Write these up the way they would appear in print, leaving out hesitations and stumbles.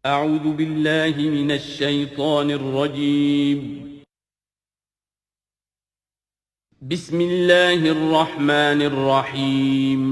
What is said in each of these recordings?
اعوذ باللہ من الشیطان الرجیم بسم اللہ الرحمن الرحیم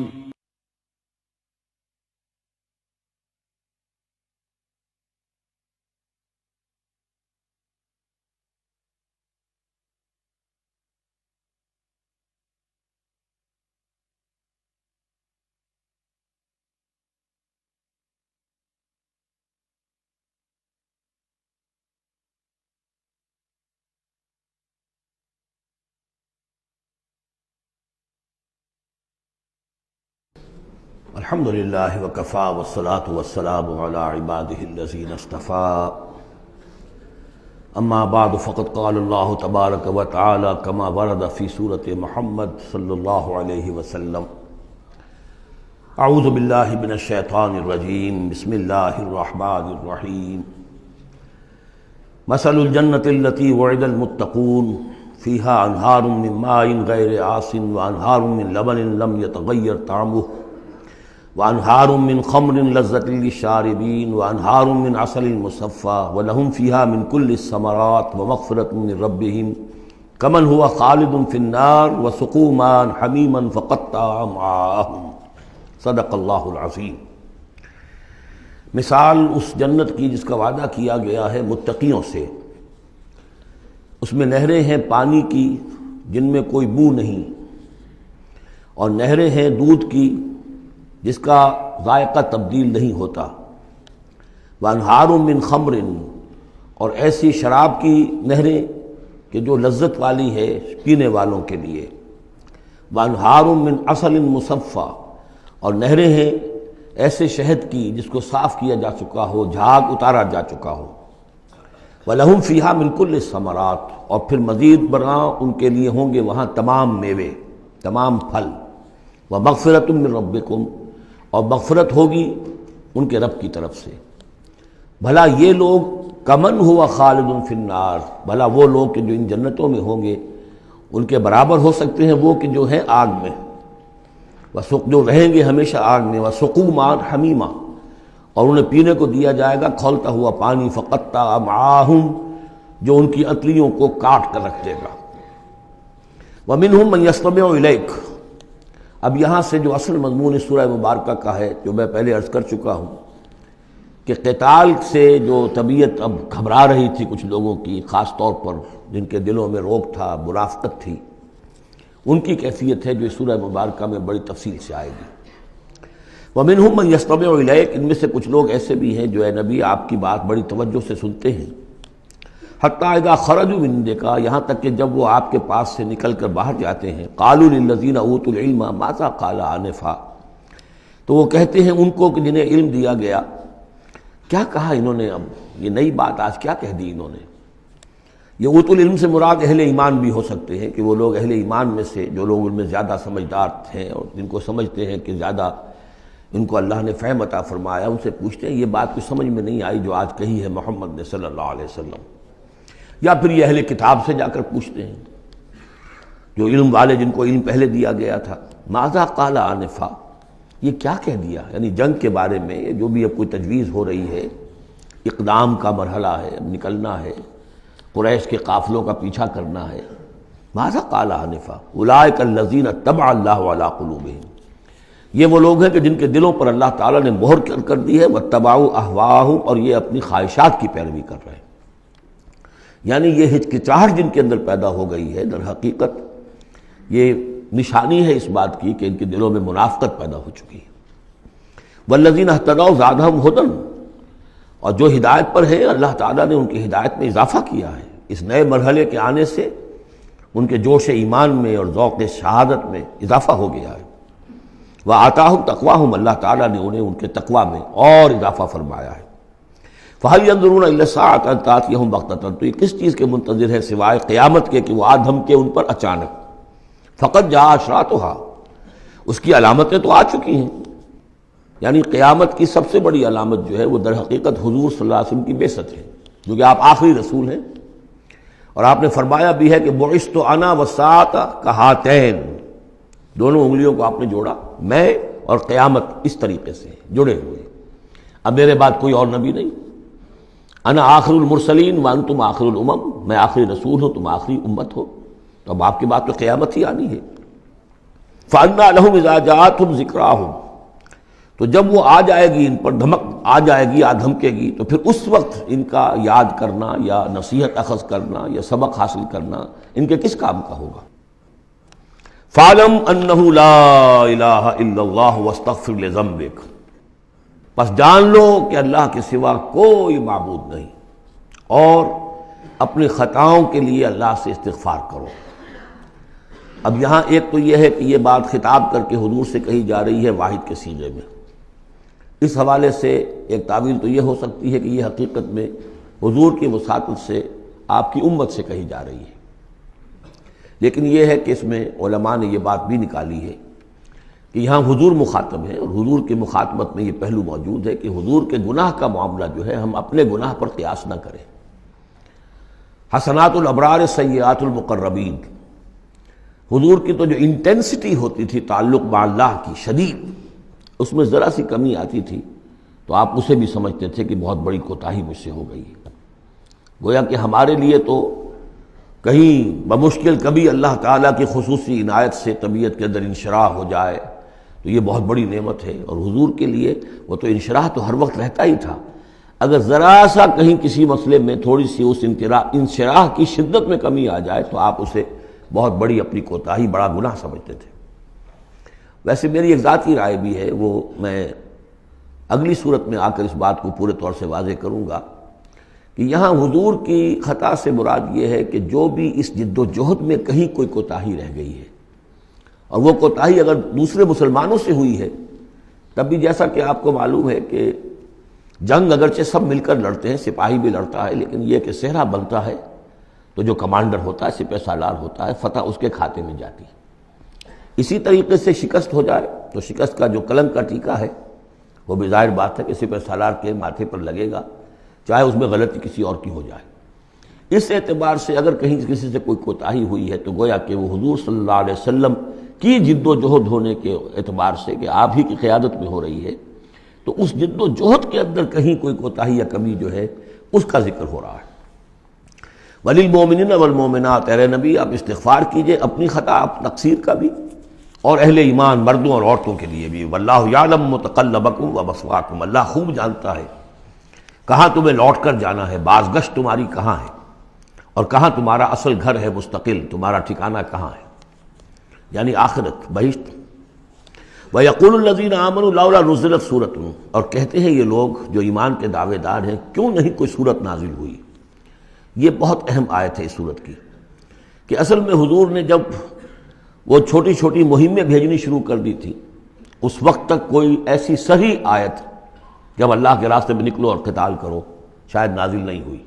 الحمد للہ وکفی والصلاة والسلام علی عباده الذین اصطفى اما بعد فقد قال اللہ تبارک وتعالی کما ورد فی سورۃ محمد صلی اللہ علیہ وسلم اعوذ باللہ من الشیطان الرجیم بسم اللہ الرحمن الرحیم مثل الجنۃ التی وعد المتقون فیہا انہار من ماء غیر آسن وانہار من لبن لم یتغیر طعمہ وانہار من خمر لذۃ للشاربین وانہار من عسل مصفى ولہم فیہا من کل الثمرات ومغفرۃ من ربہم کمن ہوا خالد فی النار وسقوا ماء حمیما فقطع امعاءہم صدق اللہ العظیم۔ مثال اس جنت کی جس کا وعدہ کیا گیا ہے متقیوں سے، اس میں نہریں ہیں پانی کی جن میں کوئی بو نہیں، اور نہریں ہیں دودھ کی جس کا ذائقہ تبدیل نہیں ہوتا، وانہار من خمر، اور ایسی شراب کی نہریں کہ جو لذت والی ہے پینے والوں کے لیے، وانہار من عسل مصفى، اور نہریں ہیں ایسے شہد کی جس کو صاف کیا جا چکا ہو، جھاگ اتارا جا چکا ہو، وَلَهُمْ فِيهَا مِنْ كُلِّ الثَّمَرَاتِ، اور پھر مزید برآں ان کے لیے ہوں گے وہاں تمام میوے، تمام پھل، وَمَغْفِرَةٌ مِّن رَبِّكُمْ، اور مغفرت ہوگی ان کے رب کی طرف سے۔ بھلا یہ لوگ کمن ہوا خالد فی النار، بھلا وہ لوگ کہ جو ان جنتوں میں ہوں گے ان کے برابر ہو سکتے ہیں وہ کہ جو ہیں آگ میں، جو رہیں گے ہمیشہ آگ میں، وسقوا ماء حمیما، اور انہیں پینے کو دیا جائے گا کھولتا ہوا پانی، فقطع امعاءہم، جو ان کی انتڑیوں کو کاٹ کر رکھ دے گا۔ ومنہم من یستمع الیک، اب یہاں سے جو اصل مضمون اس سورہ مبارکہ کا ہے، جو میں پہلے عرض کر چکا ہوں کہ قتال سے جو طبیعت اب گھبرا رہی تھی کچھ لوگوں کی، خاص طور پر جن کے دلوں میں روگ تھا، منافقت تھی، ان کی کیفیت ہے جو اس سورہ مبارکہ میں بڑی تفصیل سے آئے گی۔ وَمِنْهُمْ مَنْ يَسْتَمِعُ إِلَيْكَ، ان میں سے کچھ لوگ ایسے بھی ہیں جو اے نبی آپ کی بات بڑی توجہ سے سنتے ہیں، حتیٰ اذا خرجوا من عندک، یہاں تک کہ جب وہ آپ کے پاس سے نکل کر باہر جاتے ہیں، قالوا للذین اوتوا العلم ماذا قال آنفا، تو وہ کہتے ہیں ان کو کہ جنہیں علم دیا گیا، کیا کہا انہوں نے، اب یہ نئی بات آج کیا کہہ دی انہوں نے۔ یہ اوتوا العلم سے مراد اہل ایمان بھی ہو سکتے ہیں کہ وہ لوگ اہل ایمان میں سے جو لوگ ان میں زیادہ سمجھدار ہیں اور جن کو سمجھتے ہیں کہ زیادہ ان کو اللہ نے فہم عطا فرمایا، ان سے پوچھتے ہیں یہ بات کچھ سمجھ میں نہیں آئی جو آج کہی ہے محمد نے صلی اللہ علیہ وسلم، یا پھر یہ اہل کتاب سے جا کر پوچھتے ہیں جو علم والے جن کو علم پہلے دیا گیا تھا، ماذا قال آنفا، یہ کیا کہہ دیا، یعنی جنگ کے بارے میں جو بھی اب کوئی تجویز ہو رہی ہے، اقدام کا مرحلہ ہے، اب نکلنا ہے، قریش کے قافلوں کا پیچھا کرنا ہے، ماذا قال آنفا اولئک الذین طبع اللہ علی قلوبہم، یہ وہ لوگ ہیں کہ جن کے دلوں پر اللہ تعالیٰ نے مہر کر دی ہے، واتبعوا اہواءہم، اور یہ اپنی خواہشات کی پیروی کر رہے ہیں، یعنی یہ ہچکچاہٹ جن کے اندر پیدا ہو گئی ہے، در حقیقت یہ نشانی ہے اس بات کی کہ ان کے دلوں میں منافقت پیدا ہو چکی ہے۔ والذین اہتدوا زادہم ھدی، اور جو ہدایت پر ہیں اللہ تعالیٰ نے ان کی ہدایت میں اضافہ کیا ہے، اس نئے مرحلے کے آنے سے ان کے جوش ایمان میں اور ذوق شہادت میں اضافہ ہو گیا ہے۔ وآتاہم تقواہم، اللہ تعالیٰ نے انہیں ان کے تقوی میں اور اضافہ فرمایا ہے۔ فَهَلْ يَنظُرُونَ إِلَّا السَّاعَةَ أَن تَأْتِيَهُم بَغْتَةً، تو یہ کس چیز کے منتظر ہے سوائے قیامت کے کہ وہ آ دھمکے ان پر اچانک، فقط جاء أشراطها، اس کی علامتیں تو آ چکی ہیں، یعنی قیامت کی سب سے بڑی علامت جو ہے وہ در حقیقت حضور صلی اللہ علیہ وسلم کی بعثت ہے، جو کہ آپ آخری رسول ہیں، اور آپ نے فرمایا بھی ہے کہ بعثت انا والساعة كهاتین، دونوں انگلیوں کو آپ نے جوڑا، میں اور قیامت اس طریقے سے جڑے ہوئے، اب میرے بعد کوئی اور نبی نہیں، انا آخر المرسلین وانتم آخر الامم، میں آخری رسول ہوں، تم آخری امت ہو، تو اب آپ کے بعد تو قیامت ہی آنی ہے۔ فَأَنَّىٰ لَهُمْ إِذَا جَاءَتْهُمْ ذِكْرَاهُمْ، تو جب وہ آ جائے گی، ان پر دھمک آ جائے گی، دھمکے گی، تو پھر اس وقت ان کا یاد کرنا یا نصیحت اخذ کرنا یا سبق حاصل کرنا ان کے کس کام کا ہوگا؟ فَاعْلَمْ أَنَّهُ لَا إِلَٰهَ إِلَّا اللَّهُ وَاسْتَغْفِرْ لِذَنبِكَ، بس جان لو کہ اللہ کے سوا کوئی معبود نہیں، اور اپنی خطاؤں کے لیے اللہ سے استغفار کرو۔ اب یہاں ایک تو یہ ہے کہ یہ بات خطاب کر کے حضور سے کہی جا رہی ہے واحد کے صیغے میں، اس حوالے سے ایک تعویل تو یہ ہو سکتی ہے کہ یہ حقیقت میں حضور کی وساطت سے آپ کی امت سے کہی جا رہی ہے، لیکن یہ ہے کہ اس میں علماء نے یہ بات بھی نکالی ہے کہ یہاں حضور مخاطب ہے، اور حضور کی مخاطبت میں یہ پہلو موجود ہے کہ حضور کے گناہ کا معاملہ جو ہے ہم اپنے گناہ پر قیاس نہ کریں۔ حسنات الابرار سیئات المقربین، حضور کی تو جو انٹینسٹی ہوتی تھی تعلق مع اللہ کی شدید، اس میں ذرا سی کمی آتی تھی تو آپ اسے بھی سمجھتے تھے کہ بہت بڑی کوتاہی مجھ سے ہو گئی ہے۔ گویا کہ ہمارے لیے تو کہیں بمشکل کبھی اللہ تعالیٰ کی خصوصی عنایت سے طبیعت کے اندر انشراح ہو جائے تو یہ بہت بڑی نعمت ہے، اور حضور کے لیے وہ تو انشراح تو ہر وقت رہتا ہی تھا۔ اگر ذرا سا کہیں کسی مسئلے میں تھوڑی سی اس انشراح کی شدت میں کمی آ جائے تو آپ اسے بہت بڑی اپنی کوتاہی، بڑا گناہ سمجھتے تھے۔ ویسے میری ایک ذاتی رائے بھی ہے، وہ میں اگلی صورت میں آ کر اس بات کو پورے طور سے واضح کروں گا کہ یہاں حضور کی خطا سے مراد یہ ہے کہ جو بھی اس جد و جہد میں کہیں کوئی کوتاہی رہ گئی ہے، اور وہ کوتاہی اگر دوسرے مسلمانوں سے ہوئی ہے، تب بھی جیسا کہ آپ کو معلوم ہے کہ جنگ اگرچہ سب مل کر لڑتے ہیں، سپاہی بھی لڑتا ہے، لیکن یہ کہ صحرا بنتا ہے تو جو کمانڈر ہوتا ہے، سپہ سالار ہوتا ہے، فتح اس کے کھاتے میں جاتی ہے۔ اسی طریقے سے شکست ہو جائے تو شکست کا جو کلنک کا ٹیکہ ہے وہ بھی ظاہر بات ہے کہ سپہ سالار کے ماتھے پر لگے گا، چاہے اس میں غلطی کسی اور کی ہو جائے۔ اس اعتبار سے اگر کہیں کسی سے کوئی کوتاہی ہوئی ہے تو گویا کہ وہ حضور صلی اللہ علیہ وسلم کی جد و جہد ہونے کے اعتبار سے کہ آپ ہی کی قیادت میں ہو رہی ہے، تو اس جد و جہد کے اندر کہیں کوئی کوتاہی یا کمی جو ہے اس کا ذکر ہو رہا ہے۔ وَلِلْمُؤْمِنِينَ وَالْمُؤْمِنَاتِ، اے نبی آپ استغفار کیجئے اپنی خطا، تقصیر کا بھی، اور اہل ایمان مردوں اور عورتوں کے لیے بھی۔ وَاللَّهُ يَعْلَمُ مُتَقَلَّبَكُمْ وَمَثْوَاكُمْ، اللہ خوب جانتا ہے کہاں تمہیں لوٹ کر جانا ہے، بازگشت تمہاری کہاں ہے، اور کہاں تمہارا اصل گھر ہے مستقل، تمہارا ٹھکانہ کہاں ہے، یعنی آخرت، بہشت۔ وَيَقُولُ الَّذِينَ آمَنُوا لَوْلَا نُزِّلَتْ سُورَةٌ، اور کہتے ہیں یہ لوگ جو ایمان کے دعوے دار ہیں کیوں نہیں کوئی سورت نازل ہوئی۔ یہ بہت اہم آیت ہے اس سورت کی، کہ اصل میں حضور نے جب وہ چھوٹی چھوٹی مہمیں بھیجنی شروع کر دی تھی، اس وقت تک کوئی ایسی صحیح آیت جب اللہ کے راستے میں نکلو اور قتال کرو شاید نازل نہیں ہوئی۔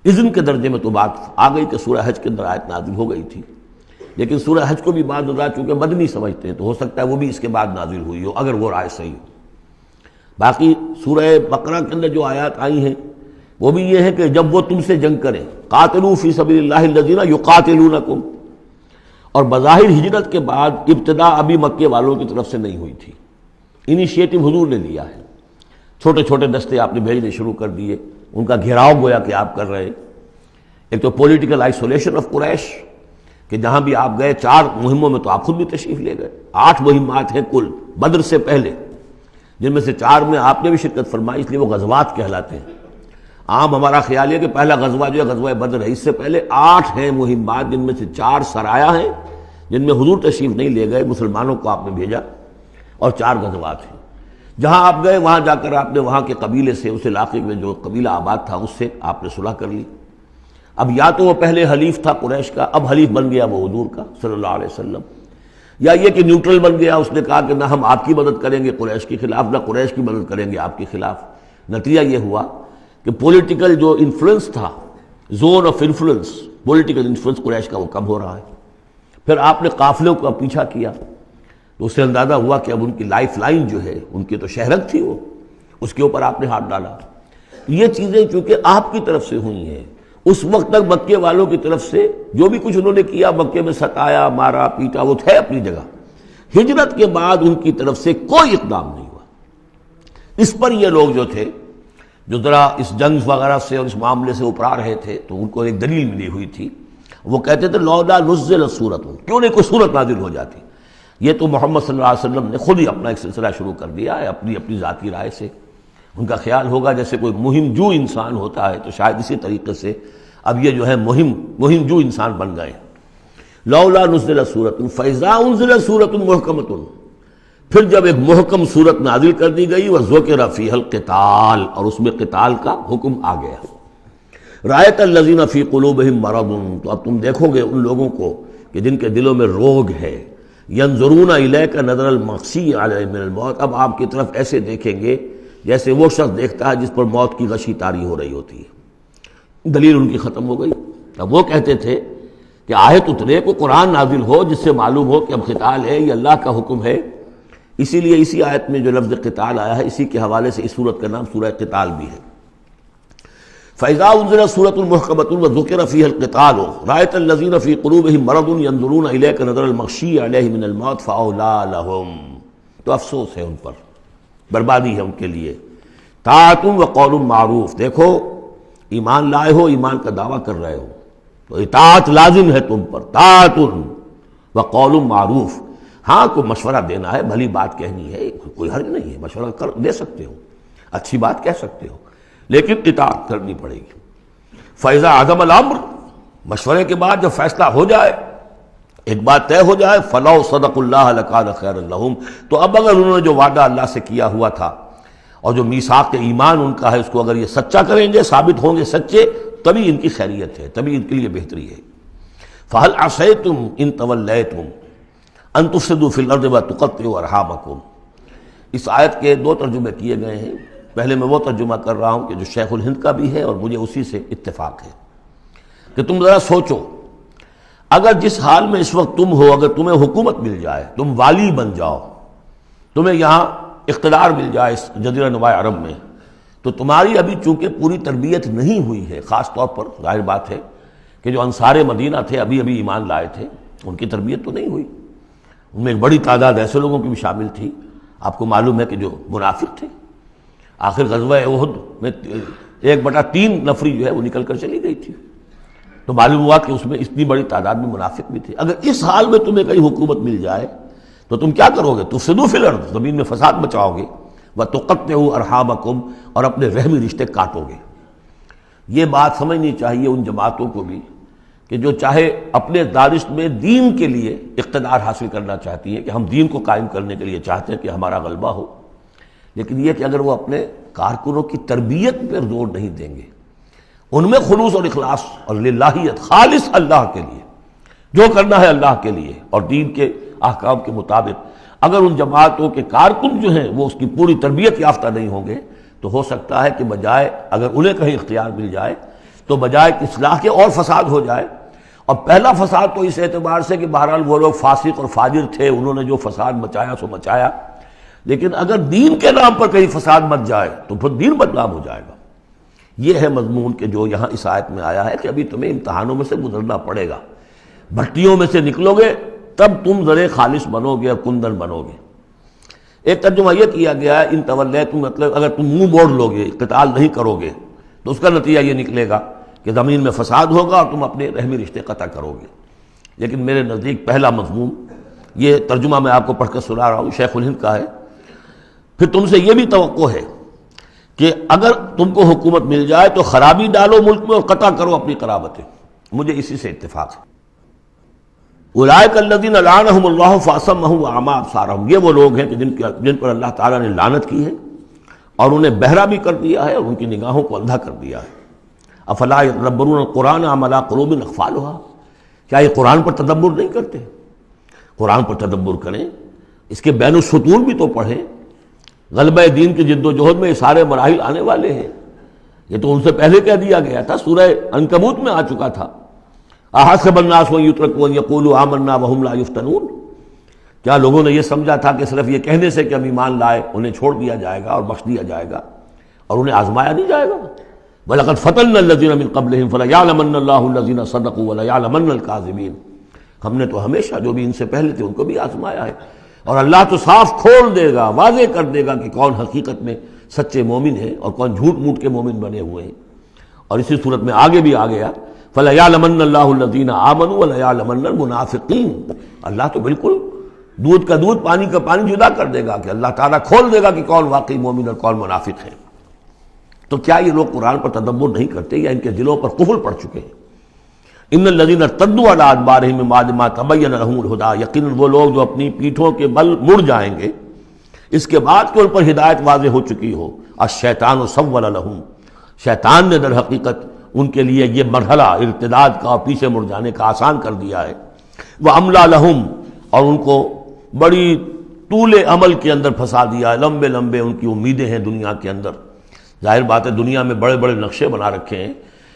اذن کے درجے میں تو بات آ گئی کہ سورہ حج کے اندر آیت نازل ہو گئی تھی، لیکن سورہ حج کو بھی بعض حضرات چونکہ مدنی سمجھتے ہیں تو ہو سکتا ہے وہ بھی اس کے بعد نازل ہوئی ہو اگر وہ رائے صحیح ہو۔ باقی سورہ بقرہ کے اندر جو آیات آئی ہیں وہ بھی یہ ہے کہ جب وہ تم سے جنگ کریں، قاتلوا فی سبیل اللہ الذین یقاتلونکم، اور بظاہر ہجرت کے بعد ابتدا ابھی مکے والوں کی طرف سے نہیں ہوئی تھی، انیشیٹو حضور نے لیا ہے، چھوٹے چھوٹے دستے آپ نے بھیجنے شروع کر دیے، ان کا گھیراؤ گویا کہ آپ کر رہے۔ ایک تو پولیٹیکل آئسولیشن آف قریش، کہ جہاں بھی آپ گئے 4 مہموں میں تو آپ خود بھی تشریف لے گئے، 8 مہمات ہیں کل بدر سے پہلے، جن میں سے 4 میں آپ نے بھی شرکت فرمائی، اس لیے وہ غزوات کہلاتے ہیں۔ عام ہمارا خیال ہے کہ پہلا غزوہ جو ہے غزوہ بدر ہے، اس سے پہلے 8 ہیں مہمات، جن میں سے 4 سرایا ہیں جن میں حضور تشریف نہیں لے گئے، مسلمانوں کو آپ نے بھیجا، اور 4 غزوات ہیں۔ جہاں آپ گئے وہاں جا کر آپ نے وہاں کے قبیلے سے، اس علاقے میں جو قبیلہ آباد تھا اس سے آپ نے صلح کر لی۔ اب یا تو وہ پہلے حلیف تھا قریش کا، اب حلیف بن گیا وہ حضور کا صلی اللہ علیہ وسلم، یا یہ کہ نیوٹرل بن گیا، اس نے کہا کہ نہ ہم آپ کی مدد کریں گے قریش کے خلاف، نہ قریش کی مدد کریں گے آپ کے خلاف۔ نتیجہ یہ ہوا کہ پولیٹیکل جو انفلوئنس تھا، zone of influence, political influence Quraysh کا وہ کم ہو رہا ہے۔ پھر آپ نے قافلوں کا پیچھا کیا تو اس سے اندازہ ہوا کہ اب ان کی لائف لائن جو ہے، ان کی تو شہرت تھی وہ، اس کے اوپر آپ نے ہاتھ ڈالا۔ یہ چیزیں چونکہ آپ کی طرف سے ہوئی ہیں، اس وقت تک مکے والوں کی طرف سے جو بھی کچھ انہوں نے کیا، مکے میں ستایا، مارا پیٹا، وہ تھے اپنی جگہ۔ ہجرت کے بعد ان کی طرف سے کوئی اقدام نہیں ہوا۔ اس پر یہ لوگ جو تھے جو ذرا اس جنگ وغیرہ سے اور اس معاملے سے اپرا رہے تھے، تو ان کو ایک دلیل ملی ہوئی تھی. وہ کہتے تھے لولا نزل سورۃ، کیوں نہیں کوئی سورت نازل ہو جاتی. یہ تو محمد صلی اللہ علیہ وسلم نے خود ہی اپنا ایک سلسلہ شروع کر دیا ہے اپنی ذاتی رائے سے. ان کا خیال ہوگا جیسے کوئی مہم جو انسان ہوتا ہے، تو شاید اسی طریقے سے اب یہ جو ہے مہم جو انسان بن گئے. لولا نزل سورۃ فاذا انزل سورۃ محکمۃ، پھر جب ایک محکم صورت نازل کر دی گئی، وذکر فیہا القتال، اور اس میں قتال کا حکم آ گیا. رأیت الذین فی قلوبہم مرض، تو اب تم دیکھو گے ان لوگوں کو کہ جن کے دلوں میں روگ ہے. ینظرون الیک نظر المغشی علیہ من الموت، اب آپ کی طرف ایسے دیکھیں گے جیسے وہ شخص دیکھتا ہے جس پر موت کی غشی طاری ہو رہی ہوتی ہے. دلیل ان کی ختم ہو گئی. اب وہ کہتے تھے کہ آیت اترے، کو قرآن نازل ہو جس سے معلوم ہو کہ اب قتال ہے، یہ اللہ کا حکم ہے. اسی لیے اسی آیت میں جو لفظ قتال آیا ہے، اسی کے حوالے سے اس سورت کا نام سورہ قتال بھی ہے. فَإِذَا أُنزِلَتْ سُورَةٌ مُحْكَمَةٌ وَذُكِرَ فِيهَا الْقِتَالُ رَأَيْتَ الَّذِينَ فِي قُلُوبِهِم مَّرَضٌ يَنظُرُونَ إِلَيْكَ نَظَرَ الْمَغْشِيِّ عَلَيْهِ مِنَ الْمَوْتِ فَأَوْلَىٰ لَهُمْ، تو افسوس ہے ان پر، بربادی ہے ان کے لیے. طاعۃ وقول معروف، دیکھو ایمان لائے ہو، ایمان کا دعویٰ کر رہے ہو تو اطاعت لازم ہے تم پر. طاعۃ وقول معروف، ہاں کوئی مشورہ دینا ہے، بھلی بات کہنی ہے، کوئی حرج نہیں ہے، مشورہ دے سکتے ہو، اچھی بات کہہ سکتے ہو، لیکن اطاعت کرنی پڑے گی. فَإِذَا عَزَمَ الْأَمْرُ، مشورے کے بعد جب فیصلہ ہو جائے، ایک بات طے ہو جائے، فَلَوْ صَدَقُوا اللَّهَ لَكَانَ خَيْرًا لَهُمْ، تو اب اگر انہوں نے جو وعدہ اللہ سے کیا ہوا تھا اور جو میثاق ایمان ان کا ہے، اس کو اگر یہ سچا کریں گے، ثابت ہوں گے سچے، تبھی ان کی خیریت ہے، تبھی ان کے لیے بہتری ہے. فَهَلْ عَصَيْتُمْ إِن تَوَلَّيْتُمْ أَن تُفْسِدُوا فِي الْأَرْضِ وَتُقَطِّعُوا أَرْحَامَكُمْ. اس آیت کے دو ترجمے کیے گئے ہیں. پہلے میں وہ ترجمہ کر رہا ہوں کہ جو شیخ الہند کا بھی ہے اور مجھے اسی سے اتفاق ہے، کہ تم ذرا سوچو، اگر جس حال میں اس وقت تم ہو، اگر تمہیں حکومت مل جائے، تم والی بن جاؤ، تمہیں یہاں اقتدار مل جائے اس جزیرہ نما عرب میں، تو تمہاری ابھی چونکہ پوری تربیت نہیں ہوئی ہے، خاص طور پر ظاہر بات ہے کہ جو انصار مدینہ تھے، ابھی ایمان لائے تھے، ان کی تربیت تو نہیں ہوئی. ان میں ایک بڑی تعداد ایسے لوگوں کی بھی شامل تھی، آپ کو معلوم ہے کہ جو منافق تھے. آخر غزوہ احد میں 1/3 نفری جو ہے وہ نکل کر چلی گئی تھی، تو معلوم ہوا کہ اس میں اتنی بڑی تعداد میں منافق بھی تھے. اگر اس حال میں تمہیں کہیں حکومت مل جائے تو تم کیا کرو گے؟ تفسدوا فی الارض، زمین میں فساد مچاؤ گے، وتقطعوا ارحامکم، اور اپنے رحمی رشتے کاٹو گے. یہ بات سمجھنی چاہیے ان جماعتوں کو بھی کہ جو چاہے اپنے دانش میں دین کے لیے اقتدار حاصل کرنا چاہتی ہیں، کہ ہم دین کو قائم کرنے کے لیے چاہتے ہیں کہ ہمارا غلبہ ہو، لیکن یہ کہ اگر وہ اپنے کارکنوں کی تربیت پر زور نہیں دیں گے، ان میں خلوص اور اخلاص اور للہیت، خالص اللہ کے لیے جو کرنا ہے اللہ کے لیے اور دین کے احکام کے مطابق، اگر ان جماعتوں کے کارکن جو ہیں وہ اس کی پوری تربیت یافتہ نہیں ہوں گے، تو ہو سکتا ہے کہ بجائے اگر انہیں کہیں اختیار مل جائے تو بجائے کہ اصلاح کے اور فساد ہو جائے. اور پہلا فساد تو اس اعتبار سے کہ بہرحال وہ لوگ فاسق اور فاجر تھے، انہوں نے جو فساد مچایا سو مچایا، لیکن اگر دین کے نام پر کہیں فساد مچ جائے تو پھر دین بدنام ہو جائے گا. یہ ہے مضمون کہ جو یہاں اس آیت میں آیا ہے کہ ابھی تمہیں امتحانوں میں سے گزرنا پڑے گا، بھٹیوں میں سے نکلو گے تب تم ذرے خالص بنو گے اور کندن بنو گے. ایک ترجمہ یہ کیا گیا ہے ان تولیتم، مطلب اگر تم منہ موڑ لو گے، قتال نہیں کرو گے، تو اس کا نتیجہ یہ نکلے گا کہ زمین میں فساد ہوگا اور تم اپنے رحمی رشتے قطع کرو گے. لیکن میرے نزدیک پہلا مضمون، یہ ترجمہ میں آپ کو پڑھ کر سنا رہا ہوں، شیخ الہند کا ہے. پھر تم سے یہ بھی توقع ہے کہ اگر تم کو حکومت مل جائے تو خرابی ڈالو ملک میں اور قطع کرو اپنی قرابتیں. مجھے اسی سے اتفاق ہے. اولئک الذین لعنہم اللہ فاصمہم واعمی ابصارہم، یہ وہ لوگ ہیں کہ جن پر اللہ تعالیٰ نے لعنت کی ہے اور انہیں بہرا بھی کر دیا ہے اور ان کی نگاہوں کو اندھا کر دیا ہے. افلا یتدبرون القرآن ام علی قلوب اقفالها، کیا یہ قرآن پر تدبر نہیں کرتے؟ قرآن پر تدبر کریں، اس کے بین السطور بھی تو پڑھیں. غلبہ دین کی جد و جہد میں یہ سارے مراحل آنے والے ہیں، یہ تو ان سے پہلے کہہ دیا گیا تھا، سورہ عنکبوت میں آ چکا تھا. احسب الناس ان یترکوا ان یقولوا آمنا وهم لا یفتنون، کیا لوگوں نے یہ سمجھا تھا کہ صرف یہ کہنے سے کہ ہم ایمان لائے انہیں چھوڑ دیا جائے گا اور بخش دیا جائے گا اور انہیں آزمایا نہیں جائے گا؟ وَلَقَدْ فَتَنَّا الَّذِينَ مِن قَبْلِهِمْ فَلَيَعْلَمَنَّ اللَّهُ الَّذِينَ صَدَقُوا وَلَيَعْلَمَنَّ الْكَاذِبِينَ. ہم نے تو ہمیشہ جو بھی ان سے پہلے تھے ان کو بھی آزمایا ہے، اور اللہ تو صاف کھول دے گا، واضح کر دے گا کہ کون حقیقت میں سچے مومن ہیں اور کون جھوٹ موٹ کے مومن بنے ہوئے ہیں۔ اور اسی صورت میں آگے بھی آ گیا فَلَيَعْلَمَنَّ اللَّهُ الَّذِينَ آمَنُوا وَلَيَعْلَمَنَّ الْمُنَافِقِينَ، اللہ تو بالکل دودھ کا دودھ پانی کا پانی جدا کر دے گا کہ اللہ تعالیٰ کھول دے گا کہ کون واقعی مومن اور کون منافق ہے۔ تو کیا یہ لوگ قرآن پر تدبر نہیں کرتے یا ان کے دلوں پر قفل پڑ چکے ہیں؟ ان الذین ارتدوا علی ادبارہم من بعد ما تبین لہم الہدی، یقیناً وہ لوگ جو اپنی پیٹھوں کے بل مڑ جائیں گے اس کے بعد کہ ان پر ہدایت واضح ہو چکی ہو۔ الشیطان سول لہم، شیطان نے در حقیقت ان کے لیے یہ مرحلہ ارتداد کا اور پیچھے مڑ جانے کا آسان کر دیا ہے۔ وَأَمْلَىٰ لَهُمْ، اور ان کو بڑی طول عمل کے اندر پھنسا دیا ہے، لمبے لمبے ان کی امیدیں ہیں دنیا کے اندر۔ ظاہر بات ہے دنیا میں بڑے بڑے نقشے بنا رکھے ہیں،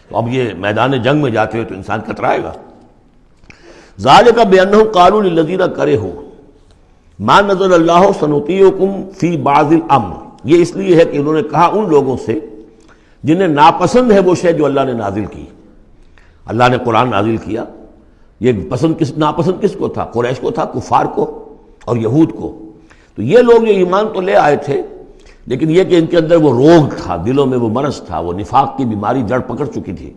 تو اب یہ میدان جنگ میں جاتے ہوئے تو انسان کترائے گا۔ ذَلِكَ بِأَنَّهُمْ قَالُوا لِلَّذِينَ كَرِهُوا مَا نَزَلَ اللَّهُ سَنُطِيعُكُمْ فِي بَعْضِ الْأَمْرِ، یہ اس لیے ہے کہ انہوں نے کہا ان لوگوں سے جنہیں ناپسند ہے وہ شے جو اللہ نے نازل کی۔ اللہ نے قرآن نازل کیا، یہ ناپسند کس کو تھا؟ قریش کو تھا، کفار کو اور یہود کو۔ تو یہ لوگ جو ایمان تو لے آئے تھے، لیکن یہ کہ ان کے اندر وہ روگ تھا، دلوں میں وہ مرض تھا، وہ نفاق کی بیماری جڑ پکڑ چکی تھی۔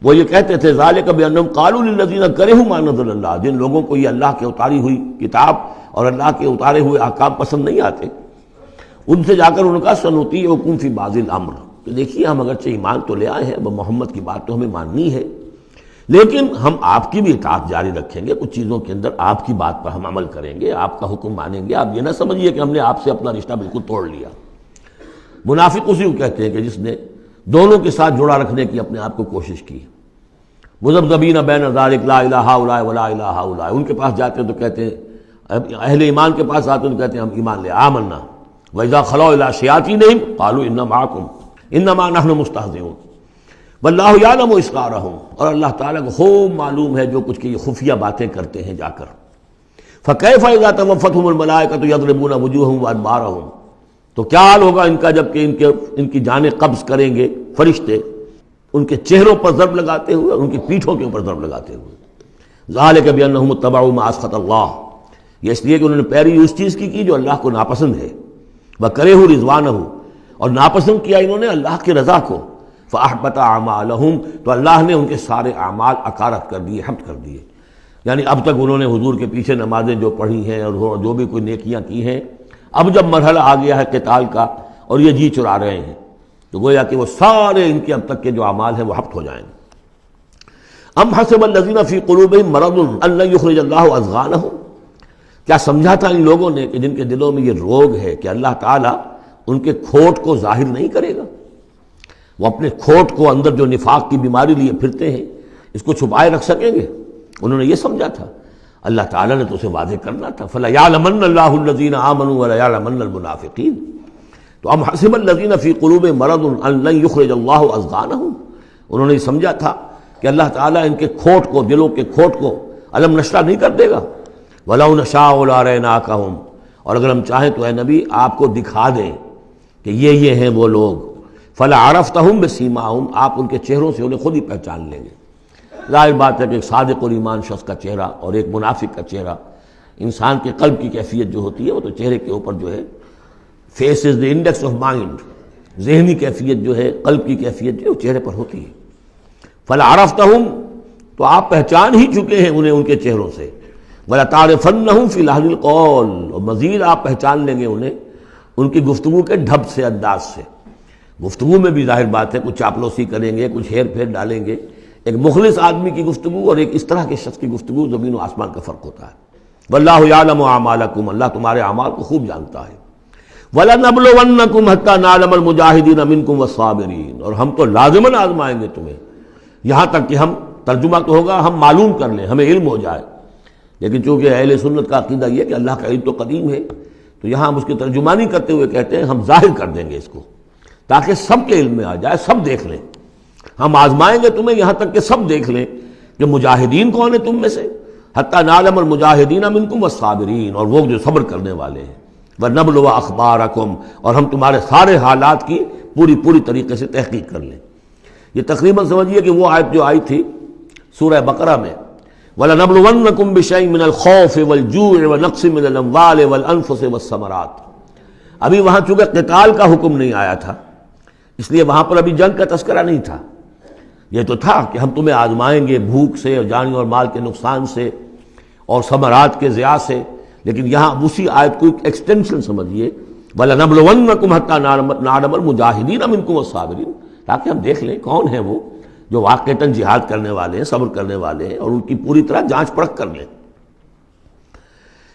وہ یہ کہتے تھے ذالک بانہم قالوا للذین کرہوا ما نزل اللہ، جن لوگوں کو یہ اللہ کے اتاری ہوئی کتاب اور اللہ کے اتارے ہوئے احکام پسند نہیں آتے، ان سے جا کر انہوں نے کہا سنطیعکم فی بعض الامر، کہ دیکھیے ہم اگرچہ ایمان تو لے آئے ہیں، محمد کی بات تو ہمیں ماننی ہے، لیکن ہم آپ کی بھی اطاعت جاری رکھیں گے، کچھ چیزوں کے اندر آپ کی بات پر ہم عمل کریں گے، آپ کا حکم مانیں گے۔ آپ یہ نہ سمجھیے کہ ہم نے آپ سے اپنا رشتہ بالکل توڑ لیا۔ منافق اسی کو کہتے ہیں کہ جس نے دونوں کے ساتھ جوڑا رکھنے کی اپنے آپ کو کوشش کی۔ مذبذبین بین ذلک لا الہ ہؤلاء ولا الہ ہؤلاء، ان کے پاس جاتے ہیں تو کہتے ہیں، اہل ایمان کے پاس آتے ہیں تو کہتے ہیں ہم ایمان لے آمنا، وَإِذَا خَلَوْا إِلَىٰ شَيَاطِینِهِمْ قَالُوا إِنَّا مَعَكُمْ إِنَّمَا نَحْنُ مُسْتَهْزِئُونَ وَاللَّهُ يَعْلَمُ إِسْرَارَهُمْ، اور اللہ تعالیٰ کو خوب معلوم ہے جو کچھ کی یہ خفیہ باتیں کرتے ہیں جا کر۔ فَكَيْفَ إِذَا تَوَفَّتْهُمُ الْمَلَائِكَةُ يَضْرِبُونَ وُجُوهَهُمْ وَأَدْبَارَهُمْ، تو کیا حال ہوگا ان کا جب کہ ان کی جانیں قبض کریں گے فرشتے، ان کے چہروں پر ضرب لگاتے ہوئے اور ان کی پیٹھوں کے اوپر ضرب لگاتے ہوئے۔ ذالک بانہم اتبعوا ما اسخط اللہ، یہ اس لیے کہ انہوں نے پیروی اس چیز کی جو اللہ کو ناپسند ہے۔ وکرہوا رضوانہ، اور ناپسند کیا انہوں نے اللہ کی رضا کو۔ فاحبط اعمالہم، تو اللہ نے ان کے سارے اعمال اکارت کر دیے، حبط کر دیے۔ یعنی اب تک انہوں نے حضور کے پیچھے نمازیں جو پڑھی ہیں اور جو بھی کوئی نیکیاں کی ہیں، اب جب مرحلہ آ گیا ہے قتال کا اور یہ جی چرا رہے ہیں، تو گویا کہ وہ سارے ان کے اب تک کے جو اعمال ہیں وہ حبط ہو جائیں گے۔ ام حسب الذین فی قلوبہم مرض ان لن یخرج اللہ اضغانہم، کیا سمجھا تھا ان لوگوں نے کہ جن کے دلوں میں یہ روگ ہے کہ اللہ تعالیٰ ان کے کھوٹ کو ظاہر نہیں کرے گا، وہ اپنے کھوٹ کو اندر جو نفاق کی بیماری لیے پھرتے ہیں اس کو چھپائے رکھ سکیں گے؟ انہوں نے یہ سمجھا تھا، اللہ تعالیٰ نے تو اسے واضح کرنا تھا۔ فَلَيَعْلَمَنَّ اللَّهُ الَّذِينَ آمَنُوا وَلَيَعْلَمَنَّ الْمُنَافِقِينَ۔ تو ام حسب الذین فی قلوبہم مرض ان لن یخرج اللہ اضغانہم، انہوں نے یہ سمجھا تھا کہ اللہ تعالیٰ ان کے کھوٹ کو، دلوں کے کھوٹ کو علم نشرہ نہیں کر دے گا۔ وَلَوْ نَشَاءُ لَأَرَيْنَاكَهُمْ، اور اگر ہم چاہیں تو اے نبی آپ کو دکھا دیں کہ یہ ہیں وہ لوگ۔ فَلَعَرَفْتَهُمْ بِسِیمَاهُمْ، آپ ان کے چہروں سے انہیں خود ہی پہچان لیں گے۔ ظاہر بات ہے کہ ایک صادق الایمان شخص کا چہرہ اور ایک منافق کا چہرہ، انسان کے قلب کی کیفیت جو ہوتی ہے وہ تو چہرے کے اوپر جو ہے، face is the index of mind, ذہنی کیفیت جو ہے، قلب کی کیفیت جو ہے وہ چہرے پر ہوتی ہے۔ فَلَعَرَفْتَهُمْ، تو آپ پہچان ہی چکے ہیں انہیں ان کے چہروں سے۔ وَلَتَعْرِفَنَّهُمْ فِي لَحْنِ الْقَوْلِ، اور مزید آپ پہچان لیں گے انہیں ان کی گفتگو کے ڈھب سے، انداز سے۔ گفتگو میں بھی ظاہر بات ہے کچھ چاپلوسی کریں گے، کچھ ہیر پھیر ڈالیں گے۔ ایک مخلص آدمی کی گفتگو اور ایک اس طرح کے شخص کی گفتگو زمین و آسمان کا فرق ہوتا ہے۔ وَاللَّهُ يَعْلَمُ أَعْمَالَكُمْ، اللہ تمہارے اعمال کو خوب جانتا ہے۔ وَلَنَبْلُوَنَّكُمْ حَتَّى نَعْلَمَ الْمُجَاهِدِينَ مِنكُمْ وَالصَّابِرِينَ، اور ہم تو لازماً آزمائیں گے تمہیں، یہاں تک کہ ہم، ترجمہ تو ہوگا ہم معلوم کر لیں، ہمیں علم ہو جائے۔ لیکن چونکہ اہل سنت کا عقیدہ یہ کہ اللہ کا علم تو قدیم ہے، تو یہاں ہم اس کی ترجمانی کرتے ہوئے کہتے ہیں ہم ظاہر کر دیں گے اس کو، تاکہ سب کے علم میں آ جائے، سب دیکھ لیں۔ ہم آزمائیں گے تمہیں یہاں تک کہ سب دیکھ لیں کہ مجاہدین کون ہیں تم میں سے، حتیٰ نعلم المجاہدین منکم والصابرین، اور وہ جو صبر کرنے والے ہیں۔ وَنَبْلُوَ أَخْبَارَكُمْ، اور ہم تمہارے سارے حالات کی پوری طریقے سے تحقیق کر لیں۔ یہ تقریباً سمجھیے کہ وہ آیت جو آئی تھی سورہ بقرہ میں، وَلَنَبْلُوَنَّكُمْ بِشَيْءٍ مِّنَ الْخَوْفِ وَالْجُوعِ وَنَقْصٍ مِّنَ الْأَمْوَالِ وَالْأَنفُسِ وَالثَّمَرَاتِ، ابھی وہاں چونکہ قتال کا حکم نہیں آیا تھا، اس لیے وہاں پر ابھی جنگ کا تذکرہ نہیں تھا۔ یہ تو تھا کہ ہم تمہیں آزمائیں گے بھوک سے اور جان اور مال کے نقصان سے اور ثمرات کے ضیاع سے، لیکن یہاں اسی آیت کو ایک ایکسٹینشن سمجھیے، وَلَنَبْلُوَنَّكُمْ حَتَّىٰ نَعْلَمَ الْمُجَاهِدِينَ مِنكُمْ وَالصَّابِرِينَ، تاکہ ہم دیکھ لیں کون ہیں وہ جو واقعتاً جہاد کرنے والے ہیں، صبر کرنے والے ہیں، اور ان کی پوری طرح جانچ پرکھ کر لیں۔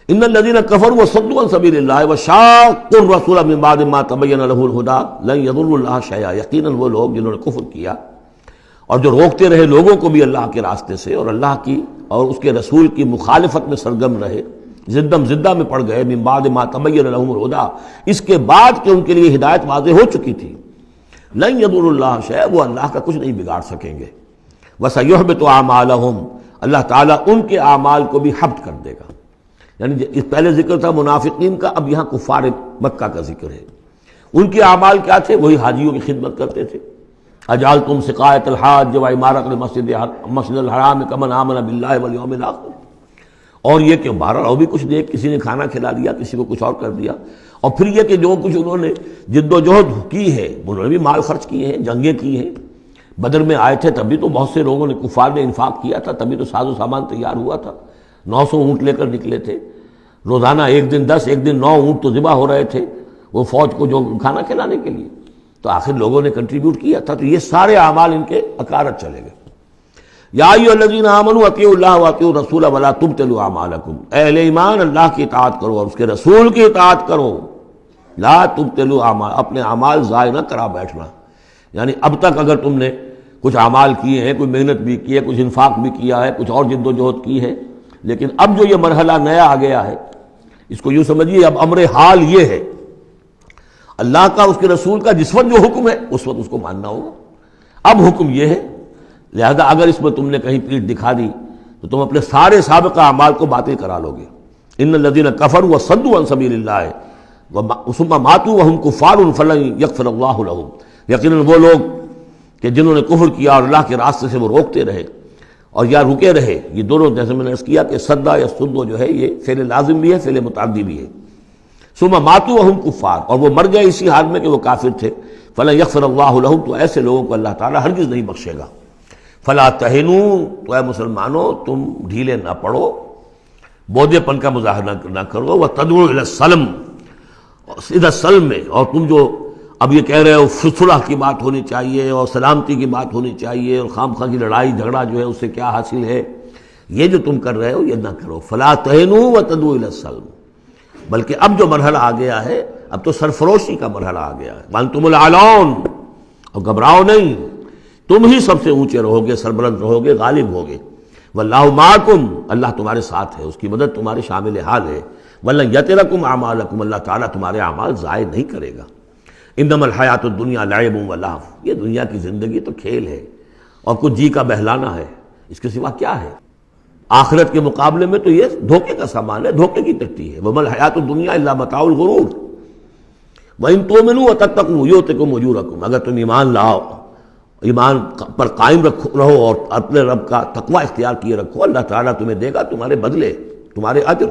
ان الذين كفروا وصدوا عن سبيل الله وشاقوا الرسول من بعد ما تبين له الهدى لن يضروا الله شيئا، یقیناً وہ لوگ جنہوں نے کفر کیا اور جو روکتے رہے لوگوں کو بھی اللہ کے راستے سے اور اللہ کی اور اس کے رسول کی مخالفت میں سرگرم رہے، زدہ میں پڑ گئے، من بعد ما تبين لهم الهدى، اس کے بعد کہ ان کے لیے ہدایت واضح ہو چکی تھی، لن يضروا الله شيئا، وہ اللہ کا کچھ نہیں بگاڑ سکیں گے، وسيحبط اعمالهم، اللہ تعالیٰ ان کے اعمال کو بھی حبط کر دے گا۔ یعنی اس پہلے ذکر تھا منافقین کا، اب یہاں کفار مکہ کا ذکر ہے۔ ان کے اعمال کیا تھے؟ وہی حاجیوں کی خدمت کرتے تھے۔ اجعلتم سقایۃ الحاج وعمارۃ المسجد الحرام کمن آمن باللہ والیوم الآخر، اور یہ کہ بہرحال اور بھی کچھ دے، کسی نے کھانا کھلا دیا، کسی کو کچھ اور کر دیا، اور پھر یہ کہ جو کچھ انہوں نے جد و جہد کی ہے، انہوں نے بھی مال خرچ کیے ہیں، جنگیں کی ہیں۔ بدر میں آئے تھے تب بھی تو بہت سے لوگوں نے کفار نے انفاق کیا تھا، تبھی تو ساز و سامان تیار ہوا تھا، 900 اونٹ لے کر نکلے تھے، روزانہ ایک دن 10 ایک دن 9 اونٹ تو ذبح ہو رہے تھے وہ فوج کو جو کھانا کھلانے کے لیے، تو آخر لوگوں نے کنٹریبیوٹ کیا تھا، تو یہ سارے اعمال ان کے اکارت چلے گئے۔ یا ایھا الذین آمنوا اطیعوا اللہ واطیعوا الرسول ولا تبطلوا اعمالکم، اے اہل ایمان اللہ کی اطاعت کرو اور اس کے رسول کی اطاعت کرو، لا تبطلوا اعمال، اپنے اعمال ضائع نہ کرا بیٹھنا۔ یعنی اب تک اگر تم نے کچھ اعمال کیے ہیں، کوئی محنت بھی کی ہے، کچھ انفاق بھی کیا ہے، کچھ اور جد و جہد کی ہے، لیکن اب جو یہ مرحلہ نیا آ گیا ہے، اس کو یوں سمجھیے اب امر حال یہ ہے، اللہ کا اس کے رسول کا جس وقت جو حکم ہے اس وقت اس کو ماننا ہوگا۔ اب حکم یہ ہے، لہذا اگر اس میں تم نے کہیں پیٹھ دکھا دی تو تم اپنے سارے سابقہ اعمال کو باطل کرا لو گے۔ ان الذین کفروا وصدوا عن سبیل اللہ ثم ماتوا وهم کفار فلن یغفر اللہ لهم، یقیناً وہ لوگ کہ جنہوں نے کفر کیا اور اللہ کے راستے سے وہ روکتے رہے اور یا رکے رہے، یہ دونوں جیسے میں نے عرض کیا کہ صدا یا صدو جو ہے یہ فعل لازم بھی ہے، فعل متعدی بھی ہے۔ ثم ماتوا وهم کفار، اور وہ مر گئے اسی حال میں کہ وہ کافر تھے، فلن یغفر اللہ لهم، تو ایسے لوگوں کو اللہ تعالیٰ ہرگز نہیں بخشے گا۔ فلا تہنوا، تو اے مسلمانوں تم ڈھیلے نہ پڑو، بودے پن کا مظاہرہ نہ کرو، وتدعوا الی السلم، سیدھا سلم میں، اور تم جو اب یہ کہہ رہے ہو صلح کی بات ہونی چاہیے اور سلامتی کی بات ہونی چاہیے اور خام خواہ کی لڑائی جھگڑا جو ہے اس سے کیا حاصل ہے، یہ جو تم کر رہے ہو یہ نہ کرو۔ فلا تہنوا وتدعوا الی السلم، بلکہ اب جو مرحلہ آ گیا ہے اب تو سرفروشی کا مرحلہ آ گیا ہے، وانتم الاعلون، اور گھبراؤ نہیں، تم ہی سب سے اونچے رہو گے، سربلند رہو گے، غالب ہوگے۔ واللہ معکم، اللہ تمہارے ساتھ ہے، اس کی مدد تمہارے شامل حال ہے۔ ولن یترکم اعمالکم، اللہ تعالیٰ تمہارے اعمال ضائع نہیں کرے گا۔ انما الحیات الدنیا لعب و لہو، یہ دنیا کی زندگی تو کھیل ہے اور کچھ جی کا بہلانا ہے، اس کے سوا کیا ہے؟ آخرت کے مقابلے میں تو یہ دھوکے کا سامان ہے، دھوکے کی ٹٹی ہے۔ وما الحیات الدنیا الا متاع الغرور وان تؤمنوا وتتقوا یؤتکم اجورکم، اگر تم ایمان لاؤ، ایمان پر قائم رہو اور اپنے رب کا تقوی اختیار کیے رکھو، اللہ تعالیٰ تمہیں دے گا تمہارے بدلے، تمہارے اجر۔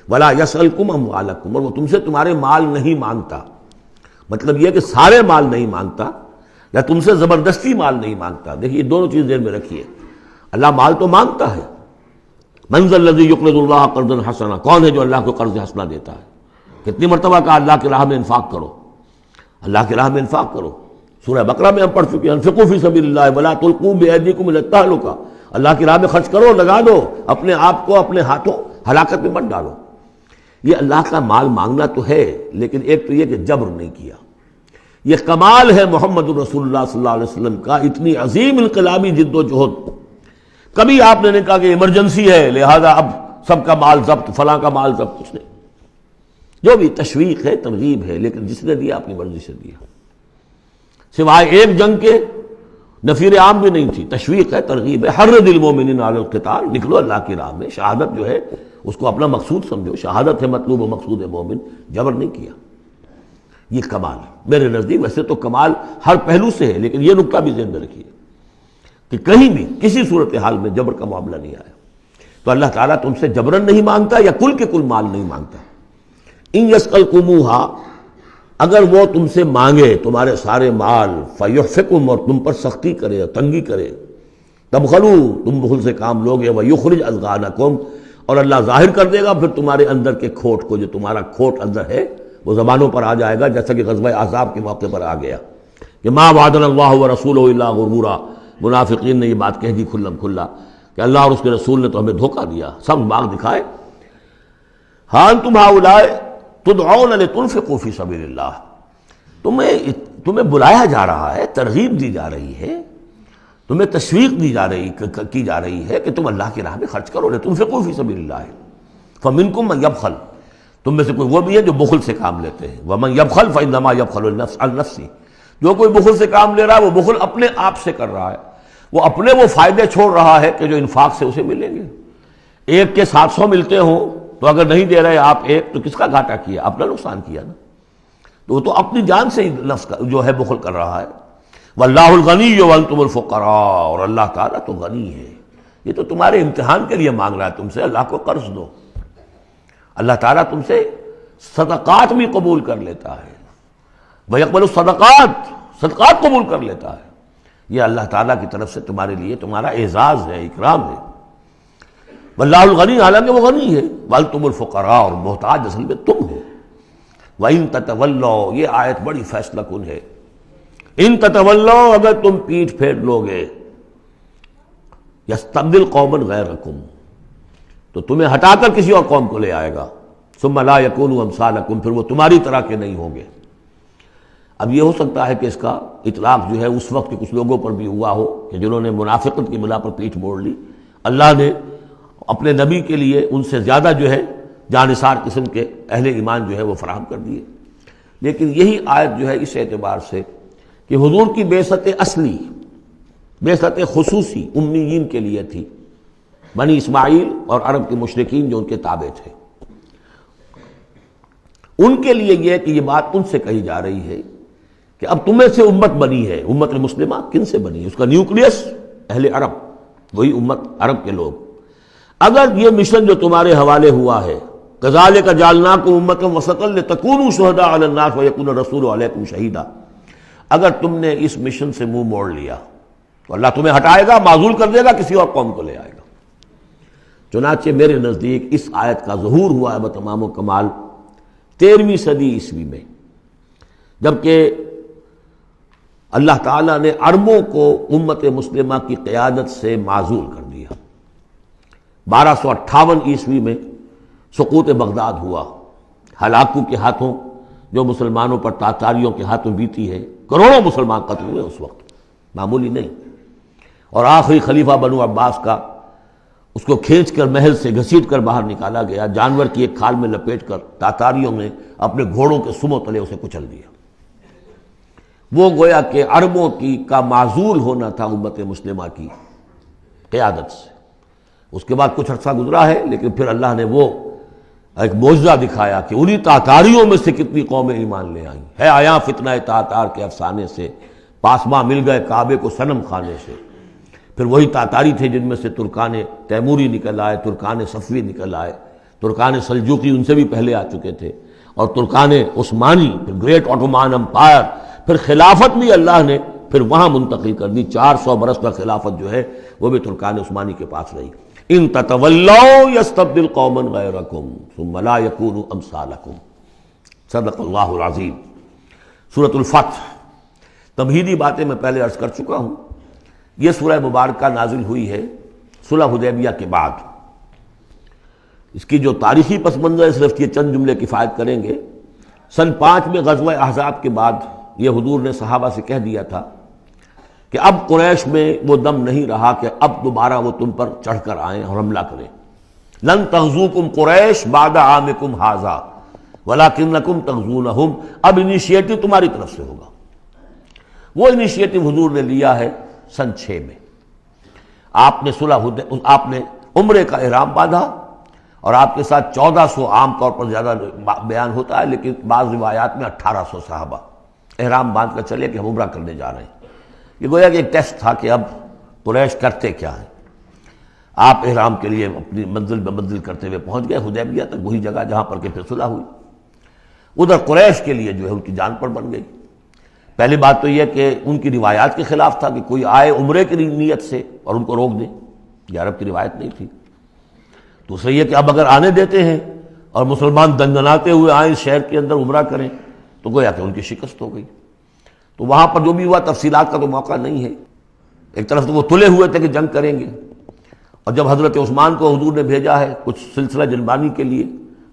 ولا یسألکم اموالکم، اور وہ تم سے تمہارے مال نہیں مانگتا، مطلب یہ کہ سارے مال نہیں مانگتا یا تم سے زبردستی مال نہیں مانگتا۔ دیکھیے دونوں چیز ذہن میں رکھیے، اللہ مال تو مانگتا ہے، من ذا الذی یقرض اللہ قرضا حسنا، کون ہے جو اللہ کو قرض حسنا دیتا ہے؟ کتنی مرتبہ کہا اللہ کی راہ میں انفاق کرو، اللہ کی راہ میں انفاق کرو۔ سورہ بقرہ میں ہم پڑھ چکے ہیں، انفقوا فی سبیل اللہ ولا تلقوا بایدیکم الی التہلکہ، اللہ کی راہ میں خرچ کرو، لگا دو، اپنے آپ کو اپنے ہاتھوں ہلاکت میں مت ڈالو۔ یہ اللہ کا مال مانگنا تو ہے، لیکن ایک تو یہ کہ جبر نہیں کیا، یہ کمال ہے محمد الرسول اللہ صلی اللہ علیہ وسلم کا، اتنی عظیم انقلابی جد و جہد۔ کبھی آپ نے نہیں کہا کہ ایمرجنسی ہے لہذا اب سب کا مال ضبط، فلاں کا مال ضبط، کچھ نہیں، جو بھی تشویق ہے، ترغیب ہے، لیکن جس نے دیا اپنی مرضی سے دیا، سوائے ایک جنگ کے نفیر عام بھی نہیں تھی، تشویق ہے، ترغیب ہے، حرض المومنین علی القتال، نکلو اللہ کی راہ میں، شہادت جو ہے اس کو اپنا مقصود سمجھو، شہادت ہے مطلوب و مقصود مومن، جبر نہیں کیا۔ یہ کمال ہے میرے نزدیک، ویسے تو کمال ہر پہلو سے ہے، لیکن یہ نکتہ بھی ذہن میں رکھیے کہ کہیں بھی کسی صورتحال میں جبر کا معاملہ نہیں آیا۔ تو اللہ تعالیٰ تم سے جبرن نہیں مانگتا یا کل کے کل مال نہیں مانگتا۔ ان یسألکموہا، اگر وہ تم سے مانگے تمہارے سارے مال فیحفکم، اور تم پر سختی کرے، تنگی کرے، تبخلوا، تم بخل سے کام لوگے، ویخرج اضغانکم، اور اللہ ظاہر کر دے گا پھر تمہارے اندر کے کھوٹ کو، جو تمہارا کھوٹ اندر ہے وہ زبانوں پر آ جائے گا، جیسا کہ غزوہ احزاب کے موقع پر آ گیا کہ ما وعدنا اللہ ورسولہ الا غرورا، منافقین نے یہ بات کہہ دی کھلم کھلا کہ اللہ اور اس کے رسول نے تو ہمیں دھوکہ دیا، سب باغ دکھائے۔ ہاں انتم ہؤلاء تدعون لتنفقوا فی سبیل اللہ، تمہیں بلایا جا رہا ہے، ترغیب دی جا رہی ہے، تمہیں تشویق کی جا رہی ہے کہ تم اللہ کی راہ میں خرچ کرو، لتنفقوا فی سبیل اللہ، فمنکم من یبخل، تم میں سے کوئی وہ بھی ہے جو بخل سے کام لیتے ہیں، ومن یبخل فانما یبخل عن نفسہ، جو کوئی بخل سے کام لے رہا ہے وہ بخل اپنے آپ سے کر رہا ہے، وہ اپنے وہ فائدے چھوڑ رہا ہے کہ جو انفاق سے اسے ملیں گے۔ ایک کے 700 ملتے ہوں تو اگر نہیں دے رہے آپ ایک تو کس کا گھاٹا کیا؟ اپنا نقصان کیا نا، تو وہ تو اپنی جان سے ہی نفس کا جو ہے بخل کر رہا ہے۔ واللہ الغنی وانتم الفقراء، اور اللہ تعالیٰ تو غنی ہے، یہ تو تمہارے امتحان کے لیے مانگ رہا ہے تم سے، اللہ کو قرض دو، اللہ تعالیٰ تم سے صدقات بھی قبول کر لیتا ہے، وَيَقْبَلُ الصَّدَقَاتِ، صدقات قبول کر لیتا ہے، یہ اللہ تعالیٰ کی طرف سے تمہارے لیے تمہارا اعزاز ہے، اکرام ہے۔ واللہ الغنی، حالانکہ وہ غنی ہے، وانتم الفقراء، اور محتاج اصل میں تم ہو۔ وَإِن تَتَوَلَّوْا، یہ آیت بڑی فیصلہ کن ہے، ان تتولوا، اگر تم پیٹھ پھیر لوگے، یستبدل قوما غیرکم، تو تمہیں ہٹا کر کسی اور قوم کو لے آئے گا، ثم لا یکونوا امثالکم، پھر وہ تمہاری طرح کے نہیں ہوں گے۔ اب یہ ہو سکتا ہے کہ اس کا اطلاق جو ہے اس وقت کے کچھ لوگوں پر بھی ہوا ہو کہ جنہوں نے منافقت کی بنا پر پیٹھ موڑ لی، اللہ نے اپنے نبی کے لیے ان سے زیادہ جو ہے جانثار قسم کے اہل ایمان جو ہے وہ فراہم کر دیے۔ لیکن یہی آیت جو ہے اس اعتبار سے کہ حضور کی بعثت اصلی، بعثت خصوصی امیین کے لیے تھی، بنی اسماعیل اور عرب کے مشرکین جو ان کے تابع تھے، ان کے لیے یہ کہ یہ بات ان سے کہی جا رہی ہے کہ اب تمہیں سے امت بنی ہے، امت مسلمہ کن سے بنی ہے؟ اس کا نیوکلیس اہل عرب، وہی امت عرب کے لوگ۔ اگر یہ مشن جو تمہارے حوالے ہوا ہے، کذالک جعلناکم امۃ وسطا لتکونوا شہداء علی الناس ویکون الرسول علیکم شہیدا، اگر تم نے اس مشن سے منہ موڑ لیا تو اللہ تمہیں ہٹائے گا، معزول کر دے گا، کسی اور قوم کو لے آئے گا۔ چنانچہ میرے نزدیک اس آیت کا ظہور ہوا ہے بتمام و کمال 13ویں صدی عیسوی میں، جبکہ اللہ تعالیٰ نے عربوں کو امت مسلمہ کی قیادت سے معزول کر دیا۔ 1258 عیسوی میں سقوط بغداد ہوا، ہلاکو کے ہاتھوں جو مسلمانوں پر تاتاریوں کے ہاتھوں بیتی ہے، کروڑوں مسلمان قتل ہوئے اس وقت، معمولی نہیں۔ اور آخری خلیفہ بنو عباس کا، اس کو کھینچ کر محل سے گھسیٹ کر باہر نکالا گیا، جانور کی ایک کھال میں لپیٹ کر تاتاریوں نے اپنے گھوڑوں کے سموں تلے اسے کچل دیا۔ وہ گویا کہ عربوں کا معزول ہونا تھا امت مسلمہ کی قیادت سے۔ اس کے بعد کچھ عرصہ گزرا ہے، لیکن پھر اللہ نے وہ ایک معجزہ دکھایا کہ انہی تاتاریوں میں سے کتنی قومیں ایمان لے آئیں۔ ہے آیا فتنہ تاتار کے افسانے سے، پاسماں مل گئے کعبے کو صنم خانے سے۔ پھر وہی تاتاری تھے جن میں سے ترکان تیموری نکل آئے، ترکان صفوی نکل آئے، ترکان سلجوقی ان سے بھی پہلے آ چکے تھے، اور ترکان عثمانی، پھر گریٹ آٹومان امپائر، پھر خلافت بھی اللہ نے پھر وہاں منتقل کر دی۔ 400 برس کا خلافت جو ہے وہ بھی ترکان عثمانی کے پاس رہی۔ ان تتولوا یستبدل قوما غیرکم ثم لا یکونوا امثالکم، صدق اللہ العظیم۔ سورۃ الفتح، تمہیدی باتیں میں پہلے عرض کر چکا ہوں۔ یہ سورہ مبارکہ نازل ہوئی ہے صلح حدیبیہ کے بعد۔ اس کی جو تاریخی پس منظر ہے صرف یہ چند جملے کفایت کریں گے۔ سن 5 میں غزوہ احزاب کے بعد یہ حضور نے صحابہ سے کہہ دیا تھا کہ اب قریش میں وہ دم نہیں رہا کہ اب دوبارہ وہ تم پر چڑھ کر آئیں اور حملہ کریں۔ لن تغزوکم قریش بعد عامکم ھذا ولکنکم تغزونہم، اب انیشیٹو تمہاری طرف سے ہوگا۔ وہ انیشیٹو حضور نے لیا ہے سن 6 میں۔ آپ نے عمرے کا احرام باندھا، اور آپ کے ساتھ 1400، عام طور پر زیادہ بیان ہوتا ہے لیکن بعض روایات میں 1800 صحابہ احرام باندھ کر چلے کہ ہم عمرہ کرنے جا رہے ہیں۔ یہ گویا کہ ایک ٹیسٹ تھا کہ اب قریش کرتے کیا ہیں۔ آپ احرام کے لیے اپنی منزل بہ منزل کرتے ہوئے پہنچ گئے حدیبیہ تک، وہی جگہ جہاں پر کہ پھر صلح ہوئی۔ ادھر قریش کے لیے جو ہے ان کی جان پر بن گئی۔ پہلی بات تو یہ کہ ان کی روایات کے خلاف تھا کہ کوئی آئے عمرے کی نیت سے اور ان کو روک دے، یہ عرب کی روایت نہیں تھی۔ دوسرا یہ کہ اب اگر آنے دیتے ہیں اور مسلمان دندناتے ہوئے آئیں اس شہر کے اندر عمرہ کریں تو گویا کہ ان کی شکست ہو گئی۔ تو وہاں پر جو بھی ہوا تفصیلات کا تو موقع نہیں ہے۔ ایک طرف تو وہ تلے ہوئے تھے کہ جنگ کریں گے، اور جب حضرت عثمان کو حضور نے بھیجا ہے کچھ سلسلہ جنبانی کے لیے،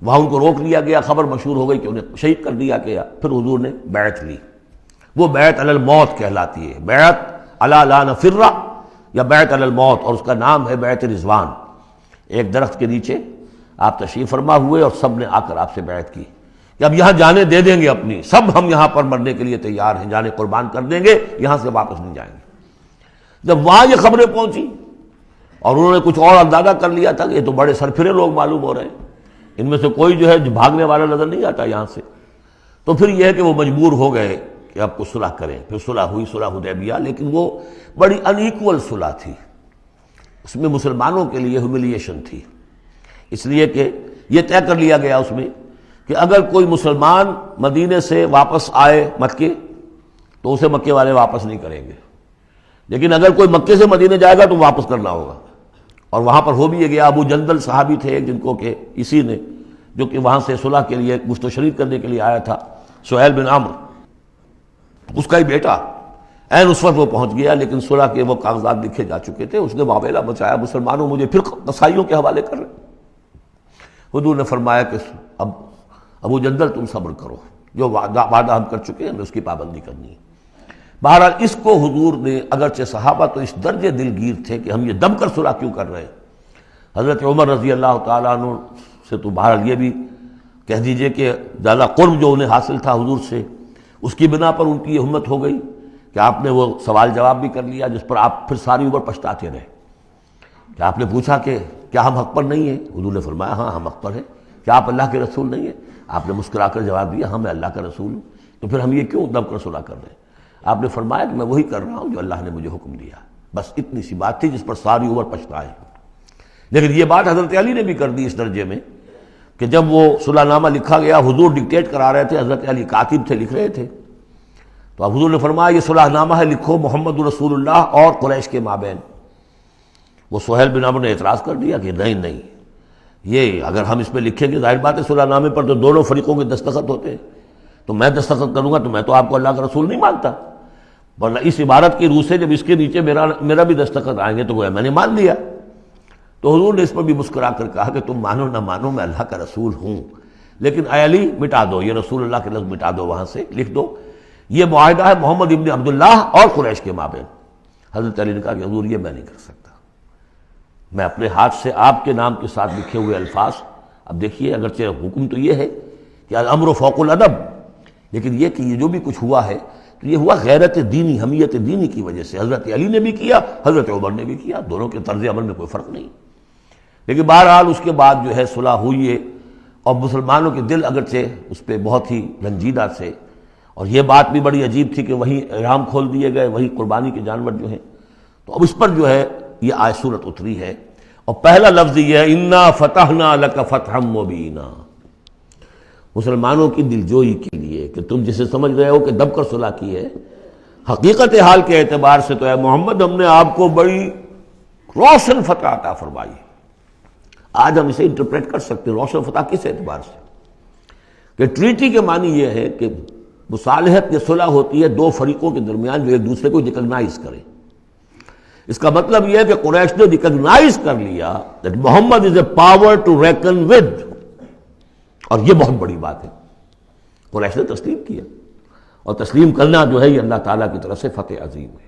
وہاں ان کو روک لیا گیا، خبر مشہور ہو گئی کہ انہیں شہید کر دیا گیا۔ پھر حضور نے بیعت لی، وہ بیعت علی الموت کہلاتی ہے، بیعت علی لا نفر یا بیعت علی الموت، اور اس کا نام ہے بیعت رضوان۔ ایک درخت کے نیچے آپ تشریف فرما ہوئے اور سب نے آ کر آپ سے بیعت کی کہ اب یہاں جانیں دے دیں گے اپنی، سب ہم یہاں پر مرنے کے لیے تیار ہیں، جانیں قربان کر دیں گے، یہاں سے واپس نہیں جائیں گے۔ جب وہاں یہ خبریں پہنچی اور انہوں نے کچھ اور اندازہ کر لیا تھا کہ یہ تو بڑے سرفرے لوگ معلوم ہو رہے ہیں، ان میں سے کوئی جو ہے بھاگنے والا نظر نہیں آتا یہاں سے، تو پھر یہ ہے کہ وہ مجبور ہو گئے کہ اب کچھ صلح کریں۔ پھر صلح ہوئی، صلح حدیبیہ، لیکن وہ بڑی ان ایکول صلح تھی، اس میں مسلمانوں کے لیے ہیوملیشن تھی، اس لیے کہ یہ طے کر لیا گیا اس میں کہ اگر کوئی مسلمان مدینے سے واپس آئے مکے تو اسے مکے والے واپس نہیں کریں گے، لیکن اگر کوئی مکے سے مدینے جائے گا تو واپس کرنا ہوگا۔ اور وہاں پر ہو بھی یہ گیا، ابو جندل صحابی تھے ایک جن کو کہ اسی نے جو کہ وہاں سے صلح کے لیے گشت و شریک کرنے کے لیے آیا تھا، سہیل بن عمرو، اس کا ہی بیٹا عین اس وقت وہ پہنچ گیا، لیکن صلح کے وہ کاغذات لکھے جا چکے تھے، اس نے معاملہ بچایا، مسلمانوں مجھے پھر قصائیوں کے حوالے کر رہے۔ حضور نے فرمایا کہ اب ابو جندل تم صبر کرو، جو وعدہ ہم کر چکے ہیں ہمیں اس کی پابندی کرنی ہے۔ بہرحال اس کو حضور نے، اگرچہ صحابہ تو اس درجے دلگیر تھے کہ ہم یہ دم کر صلح کیوں کر رہے ہیں، حضرت عمر رضی اللہ تعالیٰ عنہ سے تو بہرحال یہ بھی کہہ دیجئے کہ زیادہ قرب جو انہیں حاصل تھا حضور سے، اس کی بنا پر ان کی یہ ہمت ہو گئی کہ آپ نے وہ سوال جواب بھی کر لیا جس پر آپ پھر ساری عمر پچھتاتے رہے۔ کہ آپ نے پوچھا کہ کیا ہم حق پر نہیں ہیں؟ حضور نے فرمایا ہاں ہم حق پر ہیں۔ کیا آپ اللہ کے رسول نہیں ہیں؟ آپ نے مسکرا کر جواب دیا ہاں میں اللہ کا رسول ہوں، تو پھر ہم یہ کیوں دم کر صلح کر رہے ہیں؟ آپ نے فرمایا کہ میں وہی کر رہا ہوں جو اللہ نے مجھے حکم دیا، بس اتنی سی بات تھی جس پر ساری عمر پچھتائے۔ لیکن یہ بات حضرت علی نے بھی کر دی اس درجے میں کہ جب وہ صلح نامہ لکھا گیا، حضور ڈکٹیٹ کرا رہے تھے، حضرت علی کاتب تھے، لکھ رہے تھے، تو اب حضور نے فرمایا یہ صلح نامہ ہے، لکھو محمد رسول اللہ اور قریش کے مابین۔ وہ سہیل بن عمرو نے اعتراض کر دیا کہ نہیں، یہ اگر ہم اس پہ لکھیں گے ظاہر بات ہے صلح نامے پر تو دونوں فریقوں کے دستخط ہوتے ہیں، تو میں دستخط کروں گا تو میں تو آپ کو اللہ کا رسول نہیں مانتا، ورنہ اس عبارت کی روح سے جب اس کے نیچے میرا بھی دستخط آئیں گے تو گویا میں نے مان لیا۔ تو حضور نے اس پر بھی مسکرا کر کہا کہ تم مانو نہ مانو میں اللہ کا رسول ہوں، لیکن اے علی مٹا دو یہ رسول اللہ کے لفظ، مٹا دو، وہاں سے لکھ دو یہ معاہدہ ہے محمد ابن عبداللہ اور قریش کے مابین۔ حضرت علی نے کہا کہ حضور یہ میں نہیں کر سکتا، میں اپنے ہاتھ سے آپ کے نام کے ساتھ لکھے ہوئے الفاظ، اب دیکھیے اگرچہ حکم تو یہ ہے کہ الامر فوق الادب، لیکن یہ کہ یہ جو بھی کچھ ہوا ہے تو یہ ہوا غیرت دینی، حمیت دینی کی وجہ سے۔ حضرت علی نے بھی کیا، حضرت عمر نے بھی کیا، دونوں کے طرز عمل میں کوئی فرق نہیں۔ لیکن بہرحال اس کے بعد جو ہے صلح ہوئی ہے، اور مسلمانوں کے دل اگرچہ اس پہ بہت ہی رنجیدہ تھے، اور یہ بات بھی بڑی عجیب تھی کہ وہیں احرام کھول دیے گئے، وہی قربانی کے جانور جو ہیں، تو اب اس پر جو ہے یہ آیت صورت اتری ہے، اور پہلا لفظ یہ ہے انا فتحنا لک فتحا مبینا، مسلمانوں کی دلجوئی کے لیے کہ تم جسے سمجھ رہے ہو کہ دب کر صلح کی ہے، حقیقت حال کے اعتبار سے تو اے محمد ہم نے آپ کو بڑی روشن فتح عطا فرمائی۔ آج ہم اسے انٹرپریٹ کر سکتے ہیں روشن فتح کس اعتبار سے کہ ٹریٹی کے معنی یہ ہے کہ مصالحت یا صلح ہوتی ہے دو فریقوں کے درمیان جو ایک دوسرے کو ریکگنائز کریں۔ اس کا مطلب یہ ہے کہ قریش نے ریکگنائز کر لیا that Muhammad is a power to reckon with، اور یہ بہت بڑی بات ہے، قریش نے تسلیم کیا، اور تسلیم کرنا جو ہے یہ اللہ تعالیٰ کی طرف سے فتح عظیم ہے۔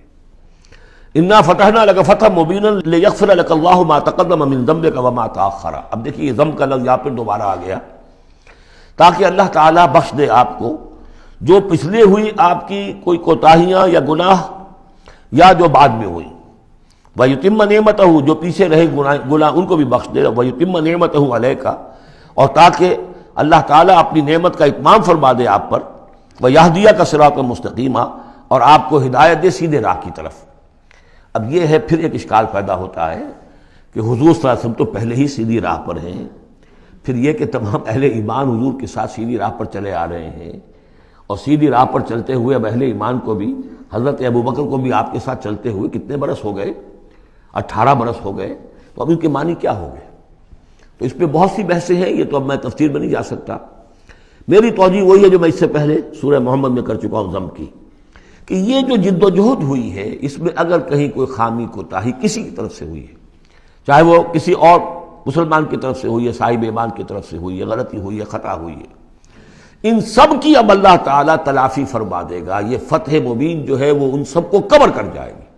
انا فتحنا لک فتحا مبینا لیغفر لک اللہ ما تقدم من ذنبک وما تاخر۔ اب دیکھیے یہ ذنب کا لفظ یہاں پھر دوبارہ آ گیا، تاکہ اللہ تعالیٰ بخش دے آپ کو جو پچھلے ہوئی آپ کی کوئی کوتاہیاں یا گناہ یا جو بعد میں ہوئی، وَيُتِمَّ نِعْمَتَهُ جو پیچھے رہے گناہ ان کو بھی بخش دے، وَيُتِمَّ نِعْمَتَهُ عَلَيْكَ اور تاکہ اللہ تعالیٰ اپنی نعمت کا اتمام فرما دے آپ پر، وَيَهْدِيَكَ صِرَاطًا مُسْتَقِيمًا اور آپ کو ہدایت دے سیدھے راہ کی طرف۔ اب یہ ہے پھر ایک اشکال پیدا ہوتا ہے کہ حضور صلی اللہ علیہ وسلم تو پہلے ہی سیدھی راہ پر ہیں، پھر یہ کہ تمام اہل ایمان حضور کے ساتھ سیدھی راہ پر چلے آ رہے ہیں، اور سیدھی راہ پر چلتے ہوئے اب اہل ایمان کو بھی، حضرت ابوبکر کو بھی آپ کے ساتھ چلتے ہوئے کتنے برس ہو گئے؟ 18 برس ہو گئے، تو اب ان کے معنی کیا ہو گئے؟ تو اس پہ بہت سی بحثیں ہیں، یہ تو اب میں تفصیل میں نہیں جا سکتا۔ میری توجہ وہی ہے جو میں اس سے پہلے سورہ محمد میں کر چکا ہوں ضم کی، کہ یہ جو جد و جہد ہوئی ہے اس میں اگر کہیں کوئی خامی کوتاہی کسی کی طرف سے ہوئی ہے، چاہے وہ کسی اور مسلمان کی طرف سے ہوئی ہے، صاحب ایمان کی طرف سے ہوئی ہے، غلطی ہوئی ہے، خطا ہوئی ہے، ان سب کی اب اللہ تعالیٰ تلافی فرما دے گا۔ یہ فتح مبین جو ہے وہ ان سب کو کور کر جائے گی،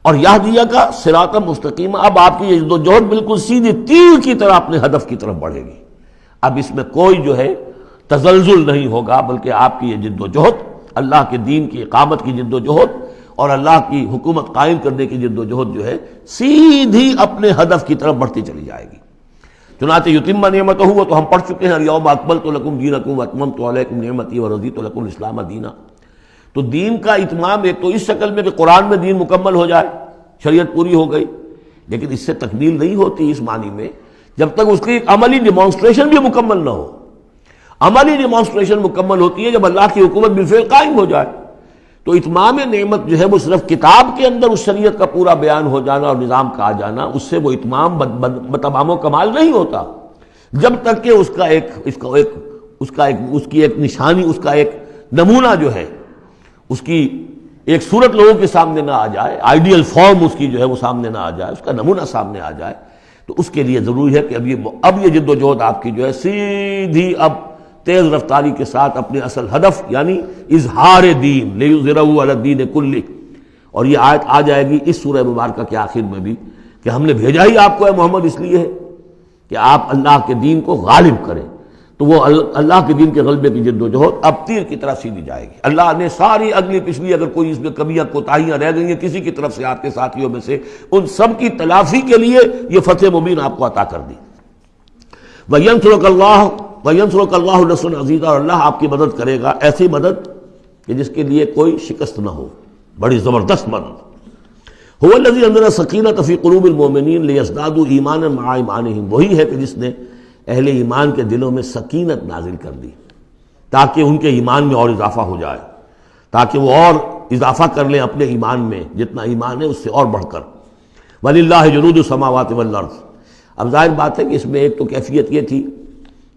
اور یہدیہ کا صراط مستقیم، اب آپ کی یہ جد و جہد بالکل سیدھی تیر کی طرح اپنے ہدف کی طرف بڑھے گی۔ اب اس میں کوئی جو ہے تزلزل نہیں ہوگا، بلکہ آپ کی یہ جد و جہد، اللہ کے دین کی اقامت کی جد و جہد اور اللہ کی حکومت قائم کرنے کی جد و جہد جو ہے سیدھی اپنے ہدف کی طرف بڑھتی چلی جائے گی۔ چنانچہ یتم نعمتہ، وہ تو ہم پڑھ چکے ہیں، الیوم اکملت لکم دینکم واتممت علیکم نعمتی ورضیت لکم الاسلام دینا۔ تو دین کا اتمام ایک تو اس شکل میں کہ قرآن میں دین مکمل ہو جائے، شریعت پوری ہو گئی، لیکن اس سے تکمیل نہیں ہوتی اس معنی میں جب تک اس کی ایک عملی ڈیمانسٹریشن بھی مکمل نہ ہو۔ عملی ڈیمانسٹریشن مکمل ہوتی ہے جب اللہ کی حکومت بالفعل قائم ہو جائے۔ تو اتمام نعمت جو ہے وہ صرف کتاب کے اندر اس شریعت کا پورا بیان ہو جانا اور نظام کا آ جانا، اس سے وہ اتمام بتمام و کمال نہیں ہوتا جب تک کہ اس کی ایک نشانی، اس کا ایک نمونہ جو ہے، اس کی ایک صورت لوگوں کے سامنے نہ آ جائے، آئیڈیل فارم اس کی جو ہے وہ سامنے نہ آ جائے، اس کا نمونہ سامنے آ جائے۔ تو اس کے لیے ضروری ہے کہ اب یہ جد و جہد آپ کی جو ہے سیدھی اب تیز رفتاری کے ساتھ اپنے اصل ہدف یعنی اظہار دین، لیظہرہ علی الدین کلہ، اور یہ آیت آ جائے گی اس سورہ مبارکہ کے آخر میں بھی کہ ہم نے بھیجا ہی آپ کو اے محمد اس لیے ہے کہ آپ اللہ کے دین کو غالب کریں۔ تو وہ اللہ کے دین کے غلبے کی جد و جہد اب تیر کی طرح سیدھی جائے گی۔ اللہ نے ساری اگلی پچھلی اگر کوئی اس میں کمیاں کوتاہیاں رہ گئی ہیں کسی کی طرف سے آپ کے ساتھیوں میں سے، ان سب کی تلافی کے لیے یہ فتح مبین آپ کو عطا کر دی۔ وَيَنْصُرَكَ اللَّهُ نَصْرًا عَزِيزًا، اور اللہ آپ کی مدد کرے گا ایسی مدد کہ جس کے لیے کوئی شکست نہ ہو، بڑی زبردست مدد۔ هُوَ الَّذِي أَنزَلَ السَّكِينَةَ فِي قُلُوبِ الْمُؤْمِنِينَ لِيَزْدَادُوا إِيمَانًا مَعَ إِيمَانِهِمْ، وہی ہے کہ جس نے اہل ایمان کے دلوں میں سکینت نازل کر دی تاکہ ان کے ایمان میں اور اضافہ ہو جائے، تاکہ وہ اور اضافہ کر لیں اپنے ایمان میں، جتنا ایمان ہے اس سے اور بڑھ کر۔ وَلِلَّهِ جُنُودُ السَّمَاوَاتِ وَالْأَرْضِ، اب ظاہر بات ہے کہ اس میں ایک تو کیفیت یہ تھی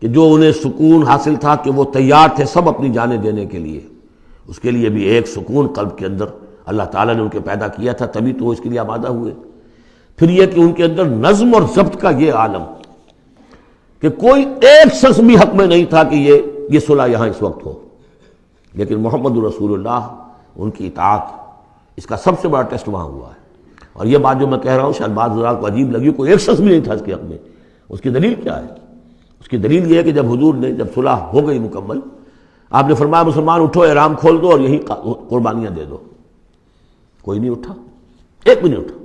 کہ جو انہیں سکون حاصل تھا کہ وہ تیار تھے سب اپنی جانیں دینے کے لیے، اس کے لیے بھی ایک سکون قلب کے اندر اللہ تعالیٰ نے ان کے پیدا کیا تھا، تبھی تو وہ اس کے لیے آمادہ ہوئے۔ پھر یہ کہ ان کے اندر نظم اور ضبط کا یہ عالم کہ کوئی ایک شخص بھی حق میں نہیں تھا کہ یہ صلح یہاں اس وقت ہو، لیکن محمد رسول اللہ، ان کی اطاعت، اس کا سب سے بڑا ٹیسٹ وہاں ہوا ہے۔ اور یہ بات جو میں کہہ رہا ہوں شاید بعض حضرات کو عجیب لگی، کوئی ایک شخص بھی نہیں تھا اس کے حق میں۔ اس کی دلیل کیا ہے؟ اس کی دلیل یہ ہے کہ جب حضور نے جب صلح ہو گئی مکمل، آپ نے فرمایا مسلمان اٹھو، احرام کھول دو اور یہی قربانیاں دے دو۔ کوئی نہیں اٹھا، ایک بھی نہیں اٹھا۔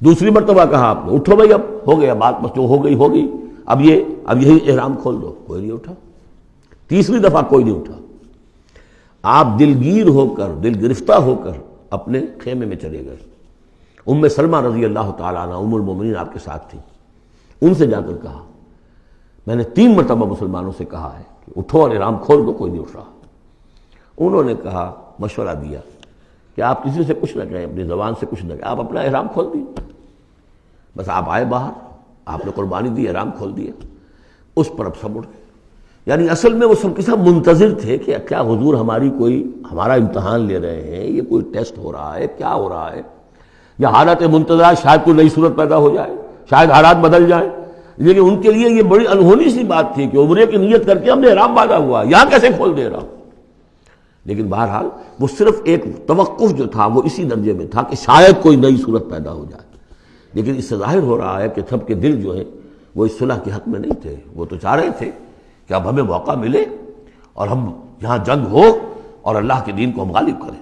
دوسری مرتبہ کہا آپ نے اٹھو بھائی، اب ہو گیا بات، بس جو ہو گئی، اب یہی احرام کھول دو، کوئی نہیں اٹھا۔ تیسری دفعہ کوئی نہیں اٹھا۔ آپ دلگیر ہو کر، دل گرفتہ ہو کر اپنے خیمے میں چلے گئے۔ ام سلمہ رضی اللہ تعالیٰ عنہ ام المومنین آپ کے ساتھ تھی، ان سے جا کر کہا، میں نے 3 مرتبہ مسلمانوں سے کہا ہے کہ اٹھو اور احرام کھول دو، کوئی نہیں اٹھ رہا۔ انہوں نے کہا، مشورہ دیا کہ آپ کسی سے کچھ نہ کہیں، اپنی زبان سے کچھ نہ کہیں، آپ اپنا احرام کھول دیے، بس آپ آئے باہر، آپ نے قربانی دی، احرام کھول دیا۔ اس پر اب سب اٹھ گئے۔ یعنی اصل میں وہ سب کے سب منتظر تھے کہ کیا حضور ہمارا امتحان لے رہے ہیں، یہ کوئی ٹیسٹ ہو رہا ہے، کیا ہو رہا ہے، یا حالت منتظر شاید کوئی نئی صورت پیدا ہو جائے، شاید حالات بدل جائیں۔ لیکن ان کے لیے یہ بڑی انہونی سی بات تھی کہ عمرے کی نیت کر کے ہم نے احرام باندھا ہوا، یہاں کیسے کھول دے رہا ہوں۔ لیکن بہرحال وہ صرف ایک توقف جو تھا وہ اسی درجے میں تھا کہ شاید کوئی نئی صورت پیدا ہو جائے۔ لیکن اس سے ظاہر ہو رہا ہے کہ سب کے دل جو ہے وہ اس صلح کے حق میں نہیں تھے، وہ تو چاہ رہے تھے کہ اب ہمیں موقع ملے اور ہم یہاں جنگ ہو اور اللہ کے دین کو ہم غالب کریں۔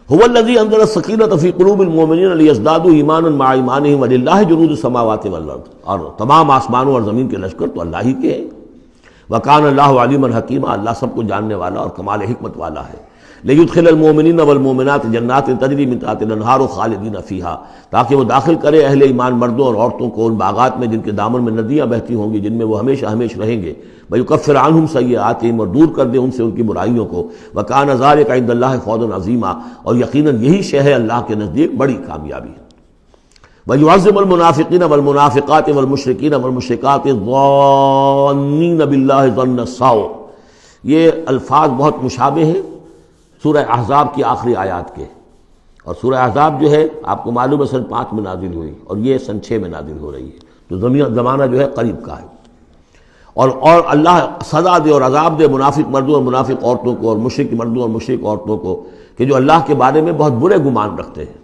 هو الذی انزل السکینۃ فی قلوب المؤمنین لیزدادوا ایمانا مع ایمانہم وللہ جنود السماوات والارض، اور تمام آسمانوں اور زمین کے لشکر تو اللہ ہی کے ہیں۔ وکان اللہ علیما حکیما، اللہ سب کو جاننے والا اور کمال حکمت والا ہے۔ لیدخل المؤمنین والمؤمنات جنات تجری من تحتها الانہار خالدین فیہا، تاکہ وہ داخل کرے اہل ایمان مردوں اور عورتوں کو ان باغات میں جن کے دامن میں ندیاں بہتی ہوں گی، جن میں وہ ہمیشہ ہمیشہ رہیں گے، ویکفر عنہم سیئاتہم، اور دور کر دے ان سے ان کی برائیوں کو، وکان ذلک عند اللہ فوزا عظیما، اور یقیناً یہی شے ہے اللہ کے نزدیک بڑی کامیابی۔ وَيُعَذِّبُ الْمُنَافِقِينَ وَالْمُنَافِقَاتِ وَالْمُشْرِكِينَ وَالْمُشْرِكَاتِ الظَّانِّينَ بِاللَّهِ ظَنَّ السَّوْءِ، یہ الفاظ بہت مشابہ ہیں سورہ احزاب کی آخری آیات کے، اور سورہ احزاب جو ہے آپ کو معلوم ہے سن 5 میں نازل ہوئی، اور یہ سن 6 میں نازل ہو رہی ہے، تو زمانہ جو ہے قریب کا ہے۔ اور اللہ سزا دے اور عذاب دے منافق مردوں اور منافق عورتوں کو، اور مشرک مردوں اور مشرک عورتوں کو، کہ جو اللہ کے بارے میں بہت برے گمان رکھتے ہیں۔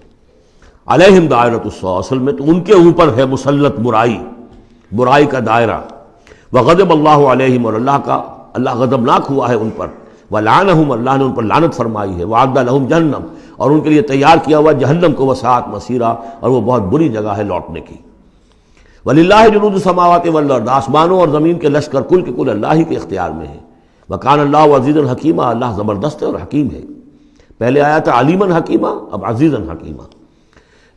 علیہم دائرۃ السوء، اصل میں تو ان کے اوپر ہے مسلط برائی کا دائرہ۔ وغضب اللہ علیہم، اور اللہ غضبناک ہوا ہے ان پر۔ ولعنہم، اللہ نے ان پر لعنت فرمائی ہے۔ وعد لہم جہنم، اور ان کے لیے تیار کیا ہوا جہنم کو، وساعت مصیرا، اور وہ بہت بری جگہ ہے لوٹنے کی۔ وللہ جنود السماوات والارض، آسمانوں اور زمین کے لشکر کل کے کل اللہ ہی کے اختیار میں ہیں۔ وکان اللہ عزیزا حکیما، اللہ زبردست ہے اور حکیم ہے۔ پہلے آیا تھا علیما حکیما، اب عزیزا حکیما۔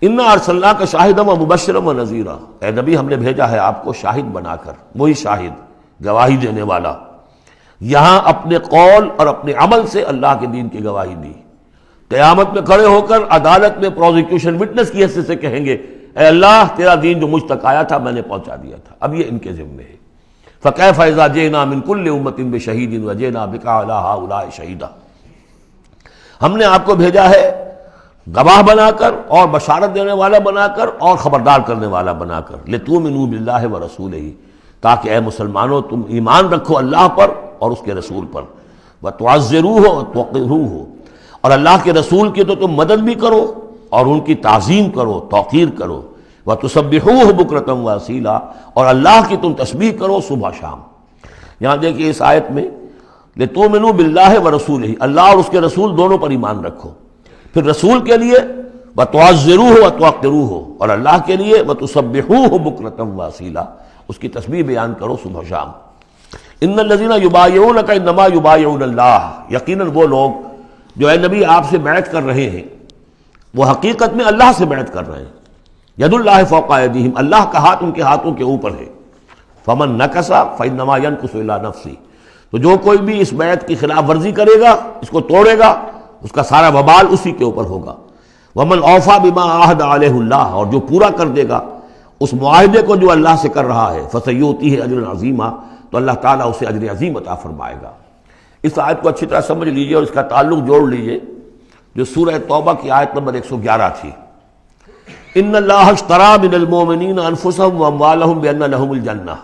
انا ارسلناک شاہدا ومبشرا ونذیرا، اے نبی ہم نے بھیجا ہے آپ کو شاہد بنا کر، وہی شاہد گواہی دینے والا۔ یہاں اپنے قول اور اپنے عمل سے اللہ کے دین کی گواہی دی۔ قیامت میں کھڑے ہو کر عدالت میں پروزیکیوشن وٹنس کی حیثیت سے کہیں گے اے اللہ تیرا دین جو مجھ تک آیا تھا میں نے پہنچا دیا تھا، اب یہ ان کے ذمے ہے۔ فکیف اذا جئنا من کل امۃ بشہید وجئنا بک علی ہؤلاء شہیدا، ہم نے آپ کو بھیجا ہے گواہ بنا کر اور بشارت دینے والا بنا کر اور خبردار کرنے والا بنا کر، لتؤمنوا باللہ ورسولہ، تاکہ اے مسلمانوں تم ایمان رکھو اللہ پر اور اس کے رسول پر، وتعزروہ وتوقروہ، اور اللہ کے رسول کی تو تم مدد بھی کرو اور ان کی تعظیم کرو، توقیر کرو، وتسبحوہ بکرۃ واصیلا، اور اللہ کی تم تسبیح کرو صبح شام۔ یہاں دیکھیے اس آیت میں لتؤمنوا باللہ ورسولہ، اللہ اور اس کے رسول دونوں پر ایمان رکھو، پھر رسول کے لیے وتعزروہ وتوقروہ، اور اللہ کے لیے وتسبحوہ بکرۃ واصیلا، اس کی تسبیح بیان کرو صبح شام۔ ان الذین یبایعونک انما یبایعون اللہ، یقیناً وہ لوگ جو اے نبی آپ سے بیعت کر رہے ہیں وہ حقیقت میں اللہ سے بیعت کر رہے ہیں۔ ید اللہ فوق ایدیہم، اللہ کا ہاتھ ان کے ہاتھوں کے اوپر ہے۔ فمن نکث فانما ینکث الی نفسہ، تو جو کوئی بھی اس بیعت کی خلاف ورزی کرے گا، اس کو توڑے گا، اس کا سارا وبال اسی کے اوپر ہوگا۔ ومن اوفی بما عاہد علیہ اللہ، اور جو پورا کر دے گا اس معاہدے کو جو اللہ سے کر رہا ہے، فسیؤتیہ اجرا عظیما، تو اللہ تعالیٰ اسے اجر عظیم عطا فرمائے گا۔ اس آیت کو اچھی طرح سمجھ لیجئے اور اس کا تعلق جوڑ لیجئے جو سورہ توبہ کی آیت نمبر 111 تھی۔ ان اللہ اشتری من المؤمنین انفسهم واموالهم بان لهم الجنہ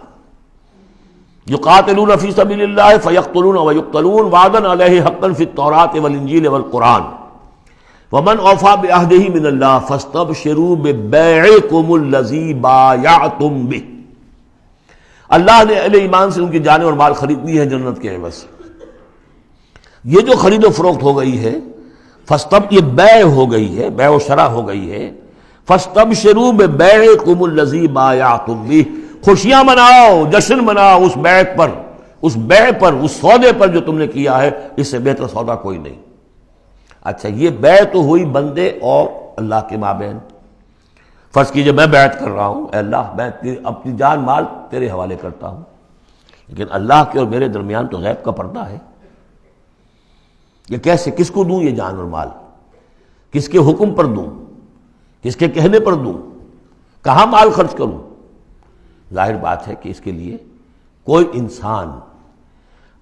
یقاتلون فی سبیل اللہ فیقتلون ویقتلون وعدا علیہ حقا فی التوراۃ والانجیل والقرآن ومن اوفی بعہدہ من اللہ فاستبشروا ببیعکم الذی بایعتم بہ، اللہ نے اہل ایمان سے ان کی جانیں اور مال خرید لی ہے جنت کے عوض۔ یہ جو خرید و فروخت ہو گئی ہے یہ بیع ہو گئی ہے، بیع و شرع ہو گئی ہے۔ فاستبشروا ببیعکم الذی بایعتم بہ، خوشیاں مناؤ، جشن مناؤ اس بیعت پر، اس بیع پر، اس سودے پر جو تم نے کیا ہے، اس سے بہتر سودا کوئی نہیں۔ اچھا یہ بیع تو ہوئی بندے اور اللہ کے مابین۔ فرض کیجئے میں بیعت کر رہا ہوں، اے اللہ میں اپنی جان مال تیرے حوالے کرتا ہوں، لیکن اللہ کے اور میرے درمیان تو غیب کا پردہ ہے۔ یہ کیسے، کس کو دوں یہ جان اور مال؟ کس کے حکم پر دوں؟ کس کے کہنے پر دوں؟ کہاں مال خرچ کروں؟ ظاہر بات ہے کہ اس کے لیے کوئی انسان،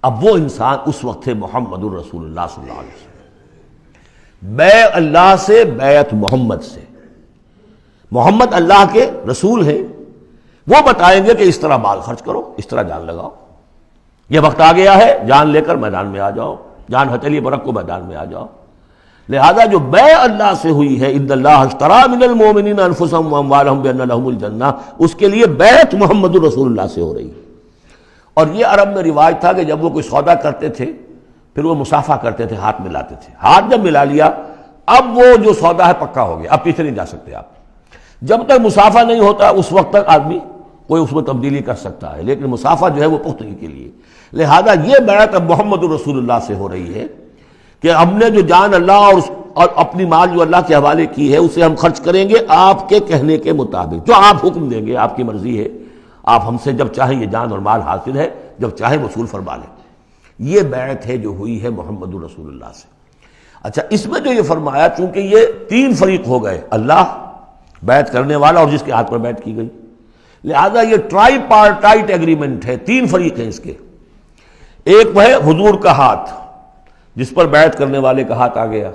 اب وہ انسان اس وقت ہے محمد الرسول اللہ صلی اللہ علیہ وسلم۔ بیع اللہ سے، بیعت محمد سے۔ محمد اللہ کے رسول ہیں، وہ بتائیں گے کہ اس طرح مال خرچ کرو، اس طرح جان لگاؤ، یہ وقت آ گیا ہے جان لے کر میدان میں آ جاؤ، جان ہتھیلی پر رکھ کو میدان میں آ جاؤ۔ لہذا جو بیع اللہ سے ہوئی ہے، ان اللہ اشتری من المؤمنین انفسهم واموالهم بان لهم الجنہ، اس کے لیے بیعت محمد رسول اللہ سے ہو رہی ہے۔ اور یہ عرب میں رواج تھا کہ جب وہ کوئی سودا کرتے تھے پھر وہ مصافحہ کرتے تھے، ہاتھ ملاتے تھے۔ ہاتھ جب ملا لیا اب وہ جو سودا ہے پکا ہو گیا، اب پیچھے نہیں جا سکتے آپ۔ جب تک مصافحہ نہیں ہوتا اس وقت تک آدمی کوئی اس میں تبدیلی کر سکتا ہے، لیکن مصافحہ جو ہے وہ پختگی کے لیے۔ لہذا یہ بیعت اب محمد رسول اللہ سے ہو رہی ہے کہ ہم نے جو جان اللہ اور اپنی مال جو اللہ کے حوالے کی ہے اسے ہم خرچ کریں گے آپ کے کہنے کے مطابق، جو آپ حکم دیں گے، آپ کی مرضی ہے، آپ ہم سے جب چاہیں یہ جان اور مال حاصل ہے، جب چاہیں وصول فرما لیں۔ یہ بیعت ہے جو ہوئی ہے محمد رسول اللہ سے۔ اچھا، اس میں جو یہ فرمایا، چونکہ یہ تین فریق ہو گئے، اللہ، بیعت کرنے والا اور جس کے ہاتھ پر بیعت کی گئی، لہذا یہ ٹرائی پارٹائٹ ایگریمنٹ ہے، تین فریق ہیں اس کے۔ ایک وہ ہے حضور کا ہاتھ، جس پر بیعت کرنے والے کا ہاتھ آ گیا۔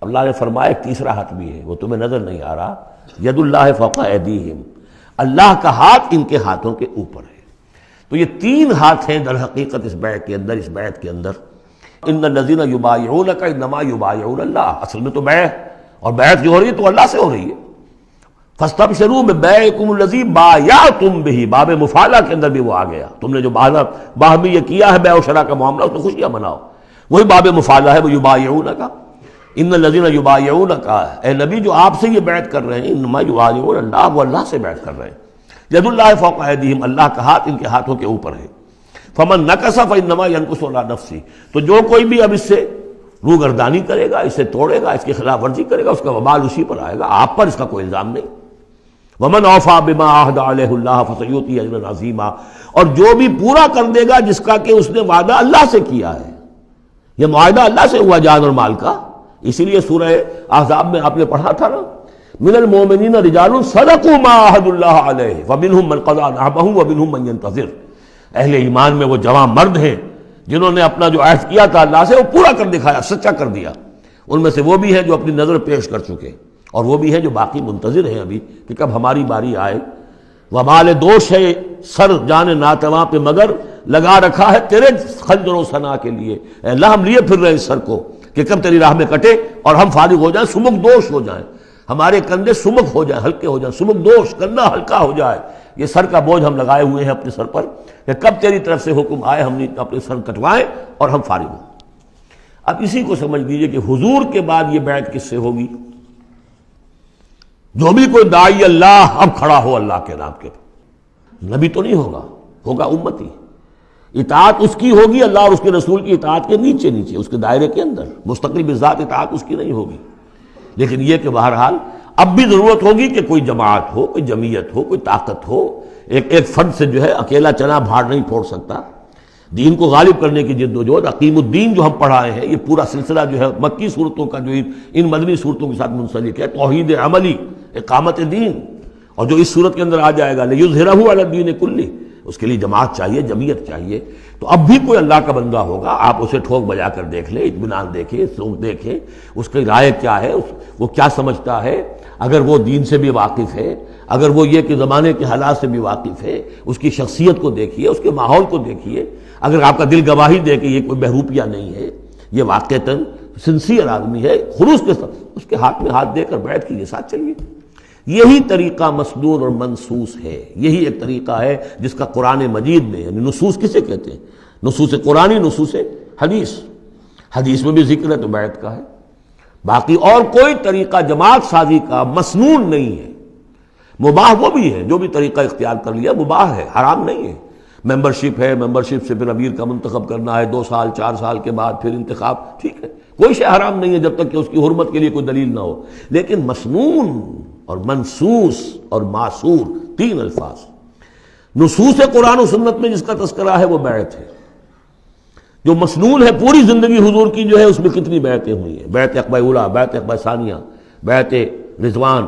اللہ نے فرمایا ایک تیسرا ہاتھ بھی ہے، وہ تمہیں نظر نہیں آ رہا، ید اللہ فوق ایدیہم، اللہ کا ہاتھ ان کے ہاتھوں کے اوپر ہے۔ تو یہ تین ہاتھ ہیں در حقیقت اس بیعت کے اندر، اس بیعت کے اندر۔ ان الذین یبایعونک انما یبایعون اللہ، اصل میں تو بیعت، اور بیعت جو ہو رہی ہے تو اللہ سے ہو رہی ہے۔ فاستبشروا ببیعکم الذی بایعتم بہ، باب مفاعلہ کے اندر بھی وہ آ گیا، تم نے جو باہمی یہ کیا ہے بیع و شراء کا معاملہ، اس میں خوشیاں مناؤ، وہی باب مفاعلہ ہے، وہ یبایعونک، ان الذین یبایعونک، اے نبی جو آپ سے یہ بیعت کر رہے ہیں، انما یبایعون اللہ، وہ اللہ سے بیعت کر رہے ہیں۔ ید اللہ فوق ایدیہم، اللہ کا ہاتھ ان کے ہاتھوں کے اوپر ہے۔ فمن نکث فانما ینکث علی نفسہ، تو جو کوئی بھی اب اس سے روگردانی کرے گا، اسے توڑے گا، اس کی خلاف ورزی کرے گا، اس کا وبال اسی پر آئے گا، آپ پر اس کا کوئی الزام نہیں۔ ومن اوفی بما عہد علیہ اللہ فسیؤتی اجرا عظیما، اور جو بھی پورا کر دے گا جس کا کہ اس نے وعدہ اللہ سے کیا ہے، یہ معاہدہ اللہ سے ہوا جان اور مال کا۔ اسی لیے سورہ احزاب میں آپ نے پڑھا تھا نا، من المؤمنین رجال صدقوا ما عہدوا اللہ علیہ فمنہم من قضی نحبہ ومنہم من ینتظر، اہل ایمان میں وہ جوان مرد ہیں جنہوں نے اپنا جو عہد کیا تھا اللہ سے وہ پورا کر دکھایا، سچا کر دیا۔ ان میں سے وہ بھی ہیں جو اپنی نظر پیش کر چکے، اور وہ بھی ہیں جو باقی منتظر ہیں ابھی کہ کب ہماری باری آئے۔ وبال دوش ہے سر جان ناتواں پہ، مگر لگا رکھا ہے تیرے خنجر و ثنا کے لیے، اے اللہ ہم لیے پھر رہے اس سر کو کہ کب تیری راہ میں کٹے اور ہم فارغ ہو جائیں، سمک دوش ہو جائیں، ہمارے کندھے سمک ہو جائیں، ہلکے ہو جائیں، سمک دوش، کندھا ہلکا ہو جائے۔ یہ سر کا بوجھ ہم لگائے ہوئے ہیں اپنے سر پر کہ کب تیری طرف سے حکم آئے ہم نے اپنے سر کٹوائیں اور ہم فارغ ہوں۔ اب اسی کو سمجھ لیجئے کہ حضور کے بعد یہ بیعت کس سے ہوگی؟ جو بھی کوئی داعی اللہ اب کھڑا ہو اللہ کے نام کے، نبی تو نہیں ہوگا، ہوگا امتی، اطاعت اس کی ہوگی اللہ اور اس کے رسول کی اطاعت کے نیچے نیچے، اس کے دائرے کے اندر، مستقل بذات اطاعت اس کی نہیں ہوگی۔ لیکن یہ کہ بہرحال اب بھی ضرورت ہوگی کہ کوئی جماعت ہو، کوئی جمعیت ہو، کوئی طاقت ہو، ایک فرد سے جو ہے اکیلا چنا بھاڑ نہیں پھوڑ سکتا۔ دین کو غالب کرنے کی جد و جہد، عقیم الدین جو ہم پڑھائے ہیں، یہ پورا سلسلہ جو ہے مکی صورتوں کا جو ان مدنی صورتوں کے ساتھ منسلک ہے، توحید عملی، اقامت دین، اور جو اس صورت کے اندر آ جائے گا لیظہرہ علی الدین کلہ، اس کے لیے جماعت چاہیے، جمعیت چاہیے۔ تو اب بھی کوئی اللہ کا بندہ ہوگا، آپ اسے ٹھوک بجا کر دیکھ لیں، اطمینان دیکھیں، سوچ دیکھیں اس کی رائے کیا ہے، وہ کیا سمجھتا ہے، اگر وہ دین سے بھی واقف ہے، اگر وہ یہ کہ زمانے کے حالات سے بھی واقف ہے، اس کی شخصیت کو دیکھیے، اس کے ماحول کو دیکھیے، اگر آپ کا دل گواہی دے کہ یہ کوئی بہروپیہ نہیں ہے، یہ واقعتاً سنسیئر آدمی ہے، خلوص کے ساتھ اس کے ہاتھ میں ہاتھ دے کر بیٹھ کے یہ ساتھ چلیے۔ یہی طریقہ مسنون اور منصوص ہے، یہی ایک طریقہ ہے جس کا قرآن مجید میں، یعنی نصوص کسے کہتے ہیں؟ نصوص قرآنی، نصوص حدیث، حدیث میں بھی ذکر ہے تو بیعت کا ہے۔ باقی اور کوئی طریقہ جماعت سازی کا مسنون نہیں ہے، مباح وہ بھی ہے، جو بھی طریقہ اختیار کر لیا مباح ہے، حرام نہیں ہے۔ ممبرشپ ہے، ممبرشپ سے پھر امیر کا منتخب کرنا ہے، 2 سال 4 سال کے بعد پھر انتخاب، ٹھیک ہے، کوئی شے حرام نہیں ہے جب تک کہ اس کی حرمت کے لیے کوئی دلیل نہ ہو۔ لیکن مسنون اور منصوص اور معصور، تین الفاظ، نصوص قرآن و سنت میں جس کا تذکرہ ہے وہ بیعت ہے۔ جو مسنون ہے پوری زندگی حضور کی جو ہے اس میں کتنی بیعتیں ہوئی ہیں، بیعت عقبہ اولیٰ، بیعت عقبہ ثانیہ، بیعت رضوان،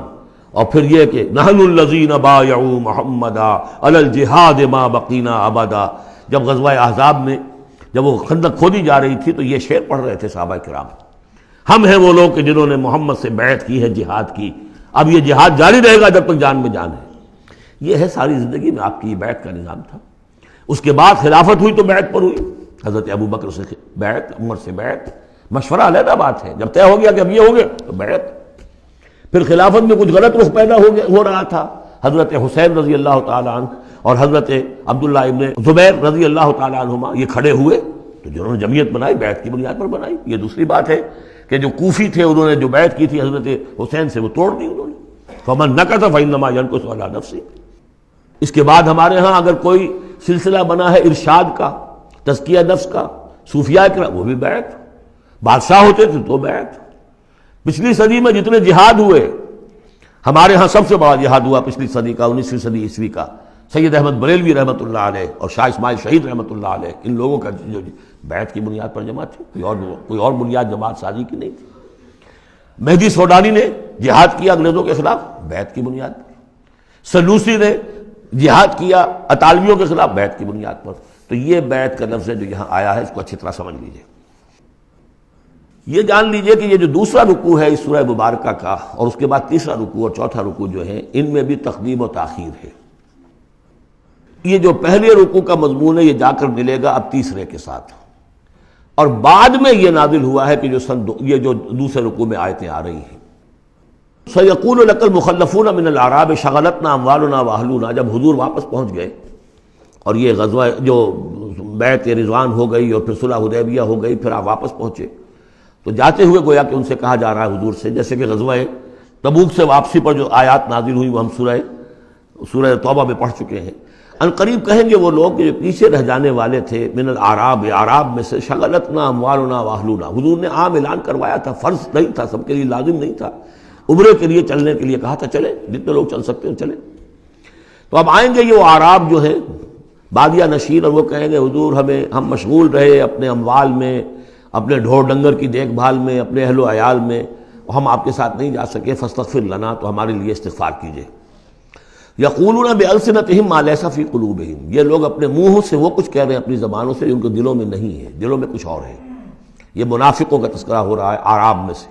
اور پھر یہ کہ نحن الذین بایعوا محمدا علی الجہاد ما بقینا ابدا۔ جب غزوہ احزاب میں جب وہ خندق کھودی جا رہی تھی تو یہ شعر پڑھ رہے تھے صحابہ کرام، ہم ہیں وہ لوگ کہ جنہوں نے محمد سے بیعت کی ہے جہاد کی، اب یہ جہاد جاری رہے گا جب تک جان میں جان ہے۔ یہ ہے ساری زندگی میں آپ کی بیعت کا نظام تھا۔ اس کے بعد خلافت ہوئی تو بیعت پر ہوئی، حضرت ابو بکر سے بیعت، عمر سے بیعت، مشورہ علیحدہ بات ہے، جب طے ہو گیا کہ اب یہ ہو گیا تو بیعت۔ پھر خلافت میں کچھ غلط رخ پیدا ہو رہا تھا، حضرت حسین رضی اللہ تعالیٰ عنہ اور حضرت عبداللہ ابن زبیر رضی اللہ تعالیٰ عنہما یہ کھڑے ہوئے تو جنہوں نے جمعیت بنائی بیعت کی بنیاد پر بنائی۔ یہ دوسری بات ہے کہ جو کوفی تھے انہوں نے جو بیعت کی تھی حضرت حسین سے وہ توڑ دی انہوں نے، فمن نکث فانما ینکث علی نفسہ۔ اس کے بعد ہمارے ہاں اگر کوئی سلسلہ بنا ہے ارشاد کا، تزکیہ نفس کا، صوفیاء کرام وہ بھی بیعت، بادشاہ ہوتے تھے تو بیعت۔ پچھلی صدی میں جتنے جہاد ہوئے، ہمارے ہاں سب سے بڑا جہاد ہوا پچھلی صدی کا، 19ویں صدی عیسوی کا، سید احمد بریلوی رحمۃ اللہ علیہ اور شاہ اسماعیل شہید رحمۃ اللہ علیہ، ان لوگوں کا جو بیعت کی بنیاد پر جماعت تھی، کوئی اور بنیاد جماعت سازی کی نہیں تھی۔ مہدی سوڈانی نے جہاد کیا انگریزوں کے خلاف بیعت کی بنیاد پر، سنوسی نے جہاد کیا اطالویوں کے خلاف بیعت کی بنیاد پر۔ تو یہ بیعت کا لفظ ہے جو یہاں آیا ہے، اس کو اچھی طرح سمجھ لیجئے۔ یہ جان لیجئے کہ یہ جو دوسرا رکوع ہے اس سورہ مبارکہ کا، اور اس کے بعد تیسرا رکوع اور چوتھا رکوع جو ہے، ان میں بھی تقدیم و تاخیر ہے۔ یہ جو پہلے رکوع کا مضمون ہے یہ جا کر ملے گا اب تیسرے کے ساتھ، اور بعد میں یہ نازل ہوا ہے کہ یہ جو دوسرے رکوع میں آیتیں آ رہی ہیں۔ سَيَقُولُ لَكَ الْمُخَلَّفُونَ مِنَ الْأَعْرَابِ شَغَلَتْنَا أَمْوَالُنَا وَأَهْلُونَا، جب حضور واپس پہنچ گئے اور یہ غزوہ جو بیعت رضوان ہو گئی اور پھر صلح حدیبیہ ہو گئی، پھر آپ واپس پہنچے تو جاتے ہوئے گویا کہ ان سے کہا جا رہا ہے حضور سے، جیسے کہ غزوہ تبوک سے واپسی پر جو آیات نازل ہوئی وہ ہم سورہ توبہ میں پڑھ چکے ہیں۔ ان قریب کہیں گے وہ لوگ جو پیچھے رہ جانے والے تھے، من الاعراب، اعراب میں سے، شغلتنا اموالنا واہلونا، حضور نے عام اعلان کروایا تھا، فرض نہیں تھا، سب کے لیے لازم نہیں تھا، عمرے کے لیے چلنے کے لیے کہا تھا چلے، جتنے لوگ چل سکتے ہیں چلے۔ تو اب آئیں گے یہ وہ اعراب جو ہے بادیہ نشین، اور وہ کہیں گے حضور ہم مشغول رہے اپنے اموال میں، اپنے ڈھور ڈنگر کی دیکھ بھال میں، اپنے اہل و عیال میں، ہم آپ کے ساتھ نہیں جا سکے، فاستغفر لنا، تو ہمارے لیے استغفار کیجئے۔ یقولون بألسنتہم ما لیس فی قلوبہم، یہ لوگ اپنے منہوں سے وہ کچھ کہہ رہے ہیں اپنی زبانوں سے جو ان کے دلوں میں نہیں ہے، دلوں میں کچھ اور ہے۔ یہ منافقوں کا تذکرہ ہو رہا ہے اعراب میں سے۔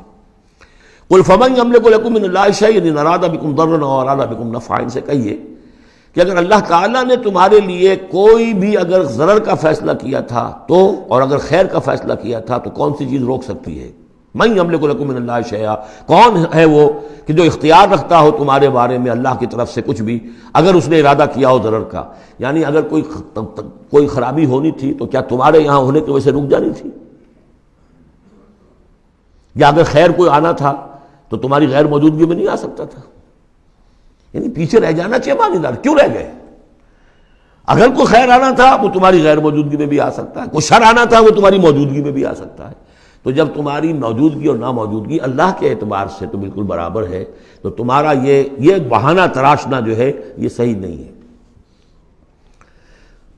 قل فمن یملک لکم من اللہ شیئا ان اراد بکم ضرا او اراد بکم نفعا، ان سے کہیے کہ اگر اللہ تعالیٰ نے تمہارے لیے کوئی بھی اگر ضرر کا فیصلہ کیا تھا تو، اور اگر خیر کا فیصلہ کیا تھا تو کون سی چیز روک سکتی ہے؟ من یملک لکم من اللہ شیئا، کون ہے وہ کہ جو اختیار رکھتا ہو تمہارے بارے میں اللہ کی طرف سے کچھ بھی، اگر اس نے ارادہ کیا ہو ضرر کا، یعنی اگر کوئی خرابی ہونی تھی تو کیا تمہارے یہاں ہونے کی وجہ سے رک جانی تھی؟ یا اگر خیر کوئی آنا تھا تو تمہاری غیر موجودگی میں نہیں آ سکتا تھا؟ یعنی پیچھے رہ جانا چاہیے معنی دار، کیوں رہ گئے؟ اگر کوئی خیر آنا تھا وہ تمہاری غیر موجودگی میں بھی آ سکتا ہے، کوئی شر آنا تھا وہ تمہاری موجودگی میں بھی آ سکتا ہے۔ تو جب تمہاری موجودگی اور ناموجودگی اللہ کے اعتبار سے تو بالکل برابر ہے، تو تمہارا یہ بہانہ تراشنا جو ہے یہ صحیح نہیں ہے۔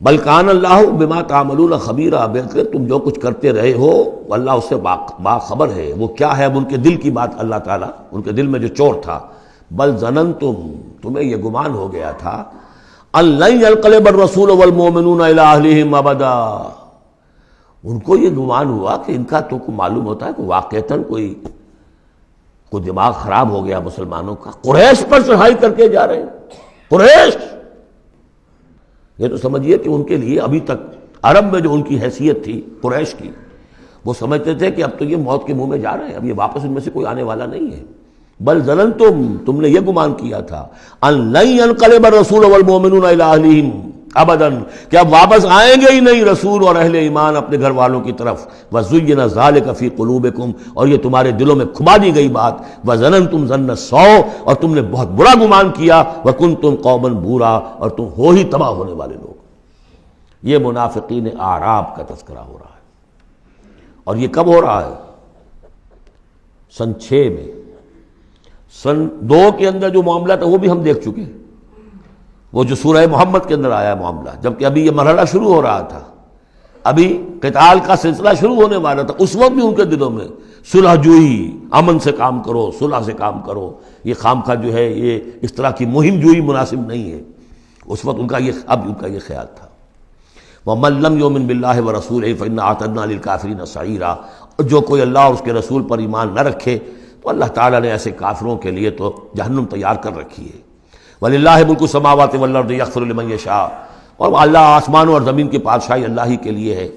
بل کان اللہ بما تعملون خبیرا، بلکہ تم جو کچھ کرتے رہے ہو اللہ اس سے باخبر ہے۔ وہ کیا ہے؟ اب ان کے دل کی بات اللہ تعالیٰ، ان کے دل میں جو چور تھا، بل ظننتم، تمہیں یہ گمان ہو گیا تھا، ان لن ينقلب الرسول والمؤمنون الى اہلہم ابدا، ان کو یہ گمان ہوا کہ ان کا تو معلوم ہوتا ہے کہ واقعتاً کوئی دماغ خراب ہو گیا مسلمانوں کا، قریش پر چڑھائی کر کے جا رہے ہیں، قریش۔ یہ تو سمجھیے کہ ان کے لیے ابھی تک عرب میں جو ان کی حیثیت تھی قریش کی، وہ سمجھتے تھے کہ اب تو یہ موت کے منہ میں جا رہے ہیں، اب یہ واپس ان میں سے کوئی آنے والا نہیں ہے۔ بل ظننتم، تم نے یہ گمان کیا تھا، ان لن ينقلب الرسول والمؤمنون الى اہلہم ابدا، کہ اب واپس آئیں گے ہی نہیں رسول اور اہل ایمان اپنے گھر والوں کی طرف۔ وزین ذلک فی قلوبکم، اور یہ تمہارے دلوں میں کھما دی گئی بات، وظننتم ظن السوء، اور تم نے بہت برا گمان کیا، وکنتم قوما بورا، اور تم ہو ہی تباہ ہونے والے لوگ۔ یہ منافقین اعراب کا تذکرہ ہو رہا ہے، اور یہ کب ہو رہا ہے؟ سن 6 میں۔ سن 2 کے اندر جو معاملہ تھا وہ بھی ہم دیکھ چکے ہیں، وہ جو سورہ محمد کے اندر آیا معاملہ، جبکہ ابھی یہ مرحلہ شروع ہو رہا تھا، ابھی قتال کا سلسلہ شروع ہونے والا تھا، اس وقت بھی ان کے دلوں میں صلح جوئی، امن سے کام کرو، صلح سے کام کرو، یہ خامخواہ جو ہے یہ اس طرح کی مہم جوئی مناسب نہیں ہے، اس وقت ان کا یہ خیال تھا۔ وَمَن لَّمْ يُؤْمِن بِاللَّهِ وَرَسُولِهِ فَإِنَّا أَعْتَدْنَا لِلْكَافِرِينَ سَعِيرًا، اور جو کوئی اللہ اور اس کے رسول پر ایمان نہ رکھے تو اللہ تعالیٰ نے ایسے کافروں کے لیے تو جہنم تیار کر رکھی ہے۔ وَلِلَّهِ مُلْكُ السَّمَاوَاتِ وَالْأَرْضِ يَغْفِرُ لِمَن يَشَاءُ، اور اللہ آسمانوں اور زمین کی بادشاہی اللہ ہی کے لیے ہے،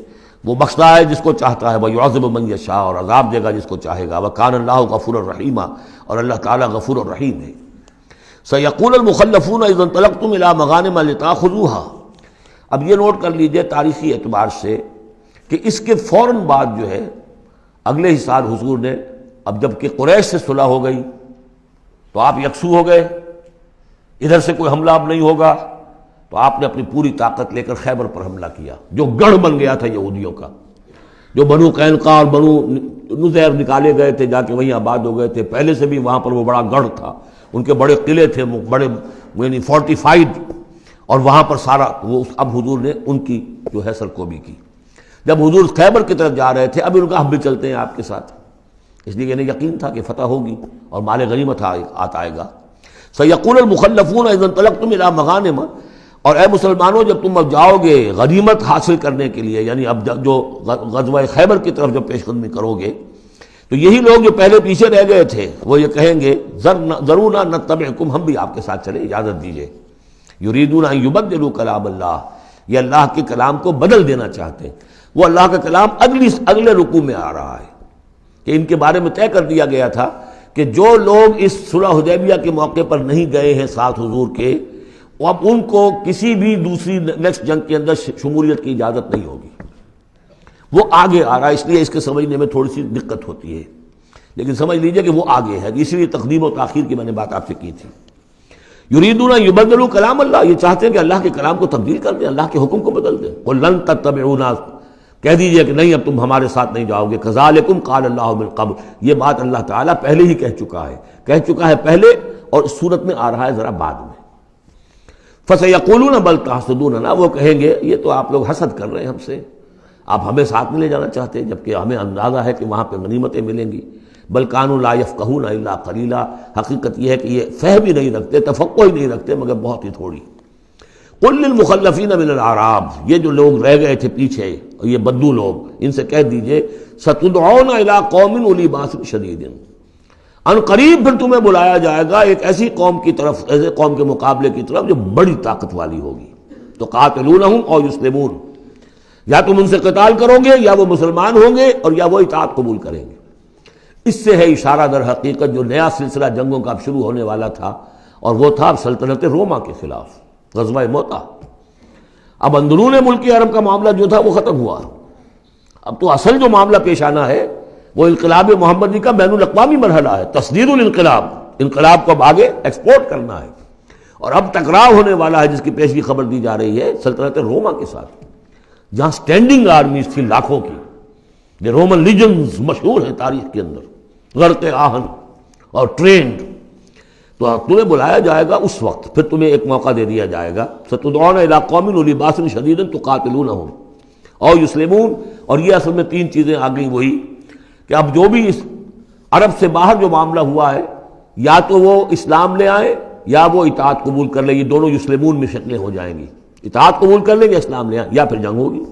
وہ بخشتا ہے جس کو چاہتا ہے، وَيُعَذِّبُ مَن يَشَاءُ، اور عذاب دے گا جس کو چاہے گا، وَكَانَ اللَّهُ غَفُورًا رَحِيمًا، اور اللہ تعالیٰ غفور الرحیم ہے۔ سَيَقُولُ الْمُخَلَّفُونَ إِذَا انطَلَقْتُمْ إِلَىٰ مَغَانِمَ لِتَأْخُذُوهَا، اب یہ نوٹ کر لیجئے تاریخی اعتبار سے کہ اس کے فوراً بعد جو ہے اگلے ہی سال حضور نے، اب جب کہ قریش سے صلح ہو گئی تو آپ یکسو ہو گئے، ادھر سے کوئی حملہ اب نہیں ہوگا، تو آپ نے اپنی پوری طاقت لے کر خیبر پر حملہ کیا، جو گڑھ بن گیا تھا یہودیوں کا، جو بنو قینقاع اور بنو نذیر نکالے گئے تھے، جا کے وہیں آباد ہو گئے تھے۔ پہلے سے بھی وہاں پر وہ بڑا گڑھ تھا، ان کے بڑے قلعے تھے، بڑے یعنی فورٹیفائڈ، اور وہاں پر سارا وہ اب حضور نے ان کی جو ہے سرکوبی کی۔ جب حضور خیبر کی طرف جا رہے تھے، اب ان کا ہم بھی چلتے ہیں آپ کے ساتھ، اس لیے انہیں یقین تھا کہ فتح ہوگی اور مال غنیمت آئے گا۔ سیقول المخلفون اذا انطلقتم الی مغانم، اور اے مسلمانوں جب تم اب جاؤ گے غنیمت حاصل کرنے کے لیے، یعنی اب جو غزوہ خیبر کی طرف جب پیش قدمی کرو گے، تو یہی لوگ جو پہلے پیچھے رہ گئے تھے وہ یہ کہیں گے ذرونا نتبعکم، ہم بھی آپ کے ساتھ چلیں، اجازت دیجیے۔ یریدون ان یبدلوا کلام اللہ، یہ اللہ کے کلام کو بدل دینا چاہتے ہیں۔ وہ اللہ کا کلام اگلے رکوع میں آ رہا ہے کہ ان کے بارے میں طے کر دیا گیا تھا کہ جو لوگ اس صلح حدیبیہ کے موقع پر نہیں گئے ہیں ساتھ حضور کے، اب ان کو کسی بھی دوسری نیکسٹ جنگ کے اندر شمولیت کی اجازت نہیں ہوگی۔ وہ آگے آ رہا ہے، اس لیے اس کے سمجھنے میں تھوڑی سی دقت ہوتی ہے، لیکن سمجھ لیجئے کہ وہ آگے ہے، اسی لیے تقدیم و تاخیر کی میں نے بات آپ سے کی تھی۔ یریدون ان یبدلوا کلام اللہ، یہ چاہتے ہیں کہ اللہ کے کلام کو تبدیل کر دیں، اللہ کے حکم کو بدل دیں۔ قل لن تتبعونا، کہہ دیجئے کہ نہیں اب تم ہمارے ساتھ نہیں جاؤ گے۔ کذالکم قال اللہ من قبل، یہ بات اللہ تعالیٰ پہلے ہی کہہ چکا ہے پہلے، اور اس صورت میں آ رہا ہے ذرا بعد میں۔ فسیقولون بل تحسدوننا، وہ کہیں گے یہ تو آپ لوگ حسد کر رہے ہیں ہم سے، آپ ہمیں ساتھ میں لے جانا چاہتے ہیں جبکہ ہمیں اندازہ ہے کہ وہاں پہ غنیمتیں ملیں گی۔ بل کانوا لا یفقہون الا قلیلا، حقیقت یہ ہے کہ یہ فہم ہی نہیں رکھتے، تفقہ ہی نہیں رکھتے مگر بہت ہی تھوڑی۔ قل للمخلفین من الاعراب، یہ جو لوگ رہ گئے تھے پیچھے، یہ بدو لوگ، ان سے کہہ دیجئے ستدعون الی قوم اولی باس شدید، ان قریب پھر تمہیں بلایا جائے گا ایک ایسی قوم کی طرف، ایسے قوم کے مقابلے کی طرف جو بڑی طاقت والی ہوگی۔ تو قاتلونہم او یسلمون، یا تم ان سے قتال کرو گے یا وہ مسلمان ہوں گے اور یا وہ اطاعت قبول کریں گے۔ اس سے ہے اشارہ در حقیقت جو نیا سلسلہ جنگوں کا اب شروع ہونے والا تھا، اور وہ تھا سلطنت روما کے خلاف غزوہ موطا۔ اب اندرون ملک عرب کا معاملہ جو تھا وہ ختم ہوا، اب تو اصل جو معاملہ پیش آنا ہے وہ انقلاب محمدی کا بین الاقوامی مرحلہ ہے، تصدیر الانقلاب، انقلاب کو اب آگے ایکسپورٹ کرنا ہے۔ اور اب ٹکراؤ ہونے والا ہے جس کی پیشگی خبر دی جا رہی ہے سلطنت روما کے ساتھ، جہاں سٹینڈنگ آرمیز تھی لاکھوں کی، جو رومن لیجنز مشہور ہیں تاریخ کے اندر، غرق آہن اور ٹرینڈ۔ تو تمہیں بلایا جائے گا اس وقت، پھر تمہیں ایک موقع دے دیا جائے گا، ستدعون الی قوم اولی باس شدید تقاتلونہم او یسلمون۔ اور یہ اصل میں تین چیزیں آ گئیں وہی کہ اب جو بھی اس عرب سے باہر جو معاملہ ہوا ہے، یا تو وہ اسلام لے آئیں یا وہ اطاعت قبول کر لیں، یہ دونوں یسلمون میں شکلیں ہو جائیں گی، اطاعت قبول کر لیں یا اسلام لے آئیں، یا پھر جنگ ہوگی۔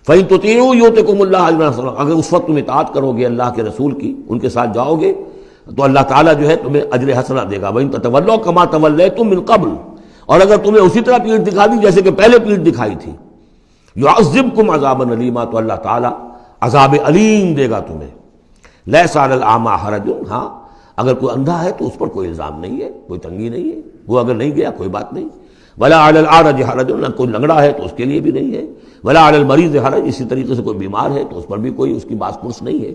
فَإِن تُطِيعُوا يُؤْتِكُمُ اللَّهُ أَجْرًا حَسَنًا، اگر اس وقت تم اطاعت کرو گے اللہ کے رسول کی، ان کے ساتھ جاؤ گے تو اللہ تعالیٰ جو ہے تمہیں اجر حسنہ دے گا۔ وَإِن تَتَوَلَّوْا كَمَا تَوَلَّيْتُم مِّن قَبْلُ، اور اگر تمہیں اسی طرح پیٹھ دکھا دی جیسے کہ پہلے پیٹھ دکھائی تھی، يُعَذِّبْكُمْ عَذَابًا عَلِيمًا، تو اللہ تعالیٰ عذاب علیم دے گا تمہیں۔ لَيْسَ عَلَى الْأَعْمَىٰ حَرَجٌ، ہاں اگر کوئی اندھا ہے تو اس پر کوئی الزام نہیں ہے، کوئی تنگی نہیں ہے، وہ اگر نہیں گیا کوئی بات نہیں۔ وَلَا عَلَى الْأَعْرَجِ حَرَجٌ، نہ کوئی لنگڑا ہے تو اس کے لیے بھی نہیں ہے۔ وَلَا عَلَى الْمَرِيضِ حَرَجٌ، اسی طریقے سے کوئی بیمار ہے تو اس پر بھی کوئی اس کی باس پرس نہیں ہے۔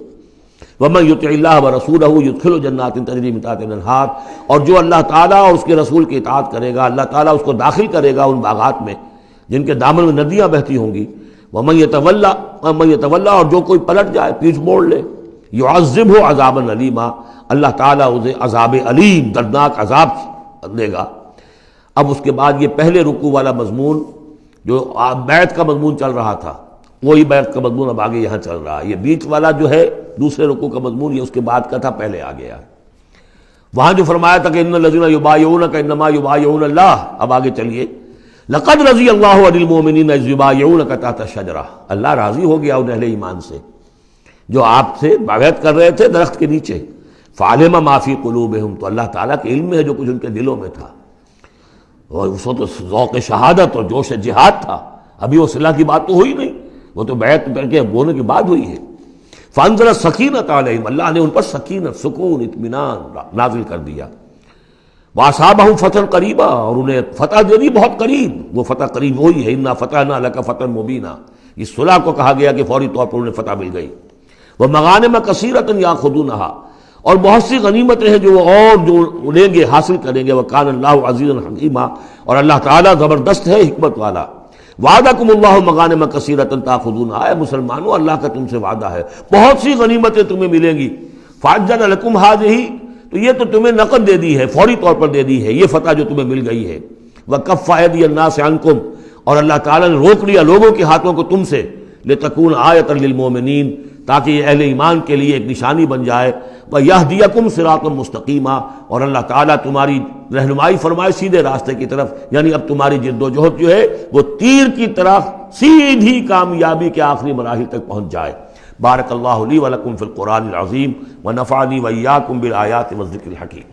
وَمَن يُطِعِ اللَّهَ وَرَسُولَهُ يُدْخِلْهُ جَنَّاتٍ تَجْرِي مِن تَحْتِهَا الْأَنْهَارُ، اور جو اللہ تعالیٰ اور اس کے رسول کی اطاعت کرے گا اللہ تعالیٰ اس کو داخل کرے گا ان باغات میں جن کے دامن میں ندیاں بہتی ہوں گی۔ وَمَن يَتَوَلَّى، اور جو کوئی پلٹ جائے، پیٹھ موڑ لے، يُعَذِّبْهُ عَذَابًا عَلِيمًا، اللہ تعالیٰ اسے عذاب علیم، دردناک عذاب دے گا۔ اب اس کے بعد یہ پہلے رکوع والا مضمون جو بیعت کا مضمون چل رہا تھا، وہی بیعت کا مضمون اب آگے یہاں چل رہا ہے۔ یہ بیچ والا جو ہے دوسرے رکوع کا مضمون، یہ اس کے بعد کا تھا، پہلے آ گیا ہے۔ وہاں جو فرمایا تھا کہ ان الذین یبایعونک انما یبایعون اللہ، اب آگے چلیے، لقد رضی اللہ عن المؤمنین اذ یبایعونک تحت الشجرہ، اللہ راضی ہو گیا ان اہل ایمان سے جو آپ سے بیعت کر رہے تھے درخت کے نیچے۔ فعلم ما فی قلوبہم، تو اللہ تعالیٰ کے علم میں ہے جو کچھ ان کے دلوں میں تھا، اور اس وقت ذوق شہادت اور جوش جہاد تھا، ابھی وہ صلح کی بات تو ہوئی نہیں، وہ تو بیعت کر کے ہونے کے بعد ہوئی ہے۔ فانزل السکینۃ علیہم، اللہ نے ان پر سکینت، سکون، اطمینان نازل کر دیا۔ واصابہم فتحا قریبا، اور انہیں فتح دے دی بہت قریب، وہ فتح قریب وہی ہے، انا فتحنا لک فتحا مبینا، اس صلح کو کہا گیا کہ فوری طور پر انہیں فتح مل گئی۔ ومغانم کثیرۃ یاخذونہا، اور بہت سی غنیمتیں ہیں جو وہ اور جو لیں گے حاصل کریں گے. وَكَانَ اللَّهُ عَزِيزًا حَكِيمًا، اور اللہ تعالیٰ زبردست ہے، حکمت والا. وعدکم اللہ مغانم کثیرۃ تاخذونہا، اے مسلمانوں اللہ کا تم سے وعدہ ہے بہت سی غنیمتیں تمہیں ملیں گی. فعجل لکم ہذہ، تو یہ تو تمہیں نقد دے دی ہے، فوری طور پر دے دی ہے یہ فتح جو تمہیں مل گئی ہے. وکف ایدی الناس عنکم، اور اللہ تعالیٰ نے روک لیا لوگوں کے ہاتھوں کو تم سے. لتکون آیۃ للمؤمنین، تاکہ یہ اہل ایمان کے لیے ایک نشانی بن جائے. وَيَهْدِيَكُمْ صِرَاطًا مُسْتَقِيمًا، اور اللہ تعالیٰ تمہاری رہنمائی فرمائے سیدھے راستے کی طرف. یعنی اب تمہاری جد و جہد جو ہے وہ تیر کی طرح سیدھی کامیابی کے آخری مراحل تک پہنچ جائے. بارک اللہ لی ولکم فی القرآن العظیم ونفعنی وإیاکم بالآیات والذکر الحکیم.